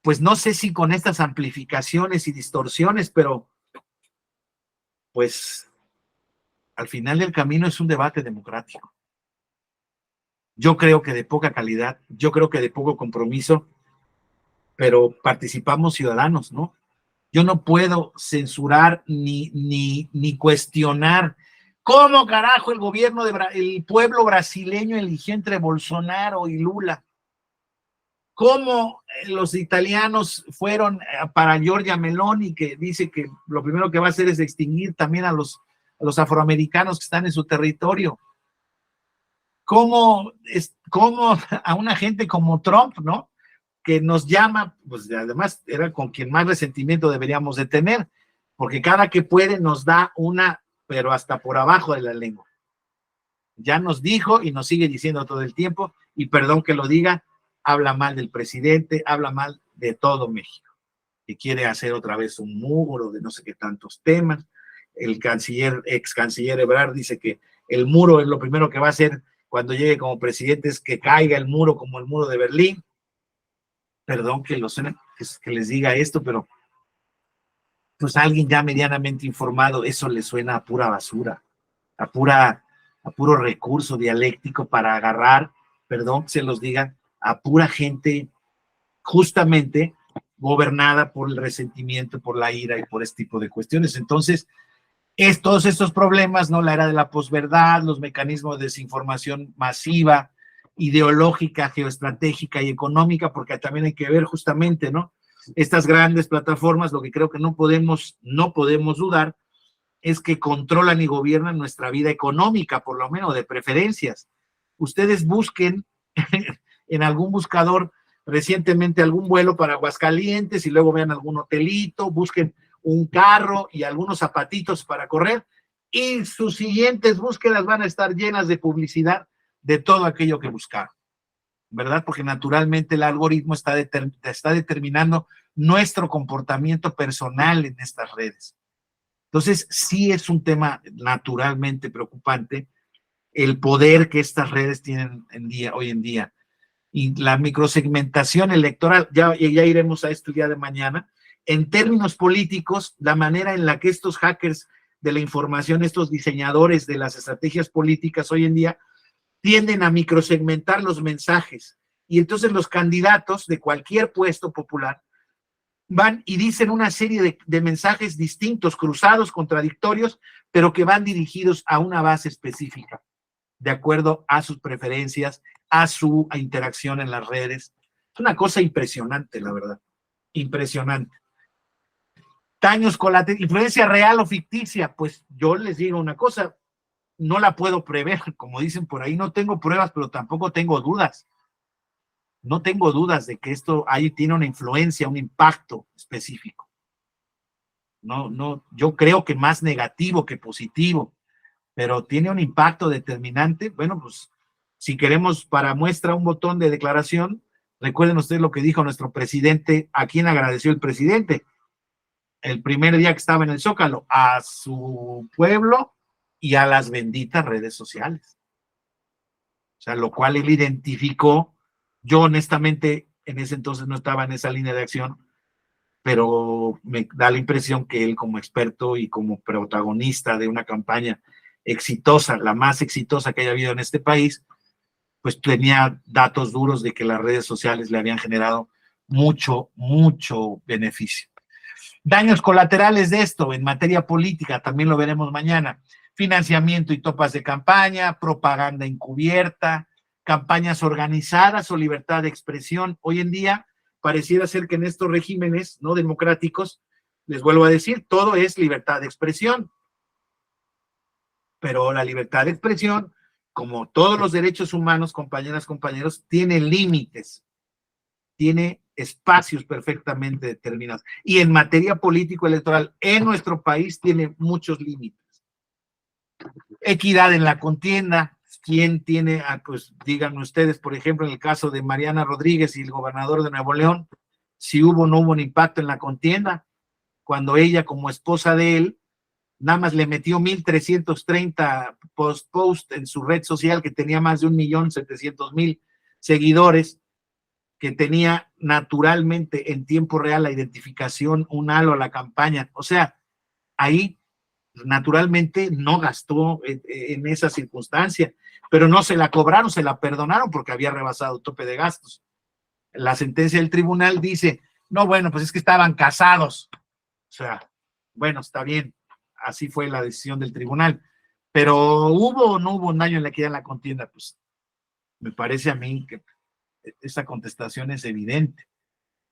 Pues no sé si con estas amplificaciones y distorsiones, pero pues al final del camino es un debate democrático. Yo creo que de poca calidad, yo creo que de poco compromiso, pero participamos ciudadanos, ¿no? Yo no puedo censurar ni cuestionar cómo carajo el pueblo brasileño eligió entre Bolsonaro y Lula. cómo los italianos fueron para Giorgia Meloni, que dice que lo primero que va a hacer es extinguir también a los afroamericanos que están en su territorio. Cómo a una gente como Trump, ¿no? Que nos llama, pues además era con quien más resentimiento deberíamos de tener, porque cada que puede nos da una, pero hasta por abajo de la lengua. Ya nos dijo y nos sigue diciendo todo el tiempo, y perdón que lo diga, habla mal del presidente, habla mal de todo México, que quiere hacer otra vez un muro de no sé qué tantos temas. El ex canciller Ebrard dice que el muro es lo primero que va a hacer cuando llegue como presidente, es que caiga el muro como el muro de Berlín. Perdón que les diga esto, pero pues a alguien ya medianamente informado, eso le suena a pura basura, a puro recurso dialéctico para agarrar, perdón que se los diga, a pura gente justamente gobernada por el resentimiento, por la ira y por este tipo de cuestiones. Entonces, todos estos problemas, ¿no? La era de la posverdad, los mecanismos de desinformación masiva, ideológica, geoestratégica y económica, porque también hay que ver justamente, ¿no? Estas grandes plataformas, lo que creo que no podemos dudar es que controlan y gobiernan nuestra vida económica, por lo menos de preferencias. Ustedes busquen en algún buscador recientemente algún vuelo para Aguascalientes y luego vean algún hotelito, busquen un carro y algunos zapatitos para correr, y sus siguientes búsquedas van a estar llenas de publicidad de todo aquello que buscaron, ¿verdad? Porque naturalmente el algoritmo está determinando nuestro comportamiento personal en estas redes. Entonces, sí es un tema naturalmente preocupante el poder que estas redes tienen hoy en día. Y la microsegmentación electoral, ya iremos a esto el día de mañana. En términos políticos, la manera en la que estos hackers de la información, estos diseñadores de las estrategias políticas hoy en día, tienden a microsegmentar los mensajes. Y entonces los candidatos de cualquier puesto popular van y dicen una serie de mensajes distintos, cruzados, contradictorios, pero que van dirigidos a una base específica, de acuerdo a sus preferencias, a su interacción en las redes. Es una cosa impresionante, la verdad. Impresionante. Daños colaterales, influencia real o ficticia, pues yo les digo una cosa, no la puedo prever, como dicen por ahí, no tengo pruebas, pero tampoco tengo dudas. No tengo dudas de que esto ahí tiene una influencia, un impacto específico. No, yo creo que más negativo que positivo, pero tiene un impacto determinante. Bueno, pues si queremos para muestra un botón de declaración, recuerden ustedes lo que dijo nuestro presidente, a quien agradeció el presidente el primer día que estaba en el Zócalo, a su pueblo y a las benditas redes sociales. O sea, lo cual él identificó. Yo honestamente en ese entonces no estaba en esa línea de acción, pero me da la impresión que él como experto y como protagonista de una campaña exitosa, la más exitosa que haya habido en este país, pues tenía datos duros de que las redes sociales le habían generado mucho beneficio. Daños colaterales de esto en materia política, también lo veremos mañana. Financiamiento y topas de campaña, propaganda encubierta, campañas organizadas o libertad de expresión. Hoy en día pareciera ser que en estos regímenes no democráticos, les vuelvo a decir, todo es libertad de expresión. Pero la libertad de expresión, como todos los derechos humanos, compañeras, compañeros, tiene límites, tiene espacios perfectamente determinados. Y en materia político-electoral, en nuestro país, tiene muchos límites. Equidad en la contienda. ¿Quién tiene, pues díganme ustedes, por ejemplo, en el caso de Mariana Rodríguez y el gobernador de Nuevo León, si hubo o no hubo un impacto en la contienda, cuando ella, como esposa de él, nada más le metió 1,330 post en su red social, que tenía más de 1,700,000 seguidores, que tenía naturalmente en tiempo real la identificación, un halo a la campaña. O sea, ahí naturalmente no gastó en esa circunstancia, pero no se la cobraron, se la perdonaron porque había rebasado el tope de gastos. La sentencia del tribunal dice, no, bueno, pues es que estaban casados. O sea, bueno, está bien, así fue la decisión del tribunal. Pero ¿hubo o no hubo un daño en la equidad en la contienda? Pues me parece a mí que esa contestación es evidente.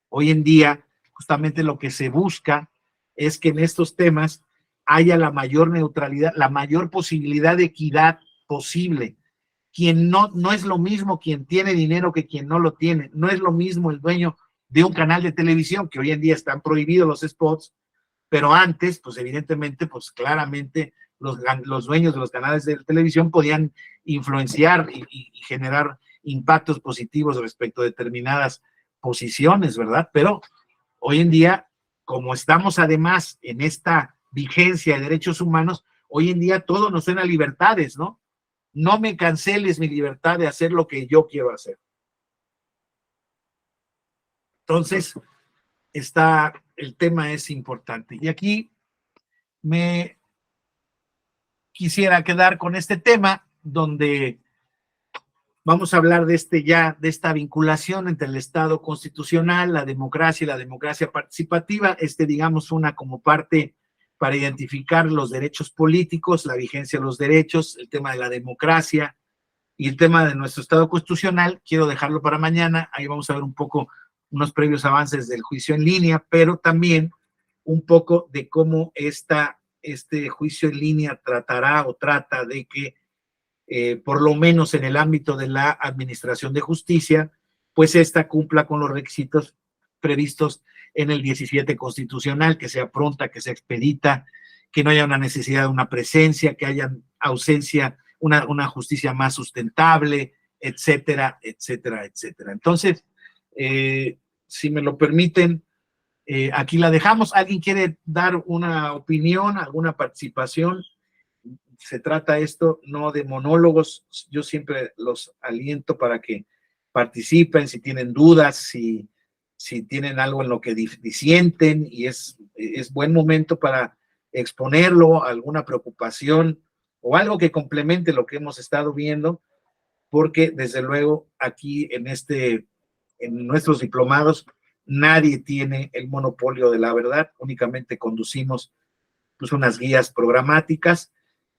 Hoy en día, justamente lo que se busca es que en estos temas haya la mayor neutralidad, la mayor posibilidad de equidad posible. Quien no es lo mismo quien tiene dinero que quien no lo tiene. No es lo mismo el dueño de un canal de televisión, que hoy en día están prohibidos los spots, pero antes, pues evidentemente, pues claramente los dueños de los canales de televisión podían influenciar y generar impactos positivos respecto a determinadas posiciones, ¿verdad? Pero hoy en día, como estamos además en esta vigencia de derechos humanos, hoy en día todo nos suena a libertades, ¿no? No me canceles mi libertad de hacer lo que yo quiero hacer. Entonces, el tema es importante. Y aquí me quisiera quedar con este tema donde vamos a hablar de esta vinculación entre el Estado constitucional, la democracia y la democracia participativa, digamos, una como parte para identificar los derechos políticos, la vigencia de los derechos, el tema de la democracia y el tema de nuestro Estado constitucional. Quiero dejarlo para mañana, ahí vamos a ver un poco unos previos avances del juicio en línea, pero también un poco de cómo este juicio en línea tratará o trata de que por lo menos en el ámbito de la administración de justicia, pues esta cumpla con los requisitos previstos en el 17 constitucional, que sea pronta, que sea expedita, que no haya una necesidad de una presencia, que haya ausencia, una justicia más sustentable, etcétera, etcétera, etcétera. Entonces, si me lo permiten, aquí la dejamos. ¿Alguien quiere dar una opinión, alguna participación? Se trata esto no de monólogos, yo siempre los aliento para que participen, si tienen dudas, si tienen algo en lo que disienten, y es buen momento para exponerlo, alguna preocupación o algo que complemente lo que hemos estado viendo, porque desde luego aquí en nuestros diplomados nadie tiene el monopolio de la verdad, únicamente conducimos pues unas guías programáticas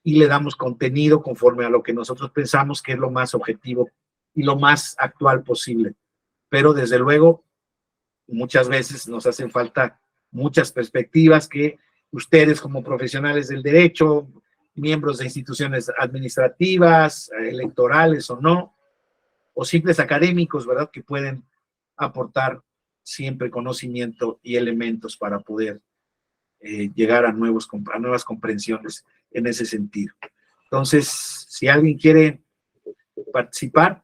y le damos contenido conforme a lo que nosotros pensamos que es lo más objetivo y lo más actual posible. Pero desde luego, muchas veces nos hacen falta muchas perspectivas que ustedes como profesionales del derecho, miembros de instituciones administrativas, electorales o no, o simples académicos, ¿verdad?, que pueden aportar siempre conocimiento y elementos para poder llegar a nuevas comprensiones en ese sentido. Entonces, si alguien quiere participar,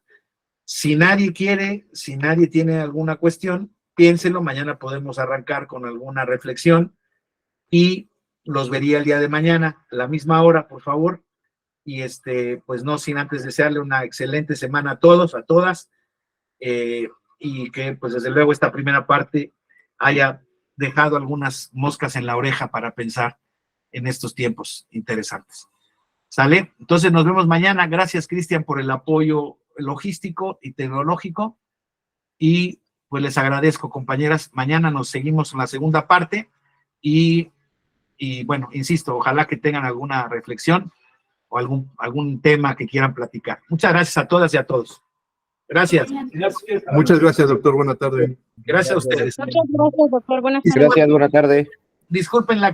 si nadie tiene alguna cuestión, piénselo, mañana podemos arrancar con alguna reflexión y los vería el día de mañana a la misma hora, por favor, y pues no sin antes desearle una excelente semana a todos, a todas, y que pues desde luego esta primera parte haya dejado algunas moscas en la oreja para pensar en estos tiempos interesantes. ¿Sale? Entonces nos vemos mañana. Gracias, Cristian, por el apoyo logístico y tecnológico. Y pues les agradezco, compañeras. Mañana nos seguimos en la segunda parte y bueno, insisto, ojalá que tengan alguna reflexión o algún tema que quieran platicar. Muchas gracias a todas y a todos. Gracias. Muchas gracias, doctor. Buena tarde. Gracias a ustedes. Muchas gracias, doctor. Buenas tardes. Gracias, buena tarde. Disculpen la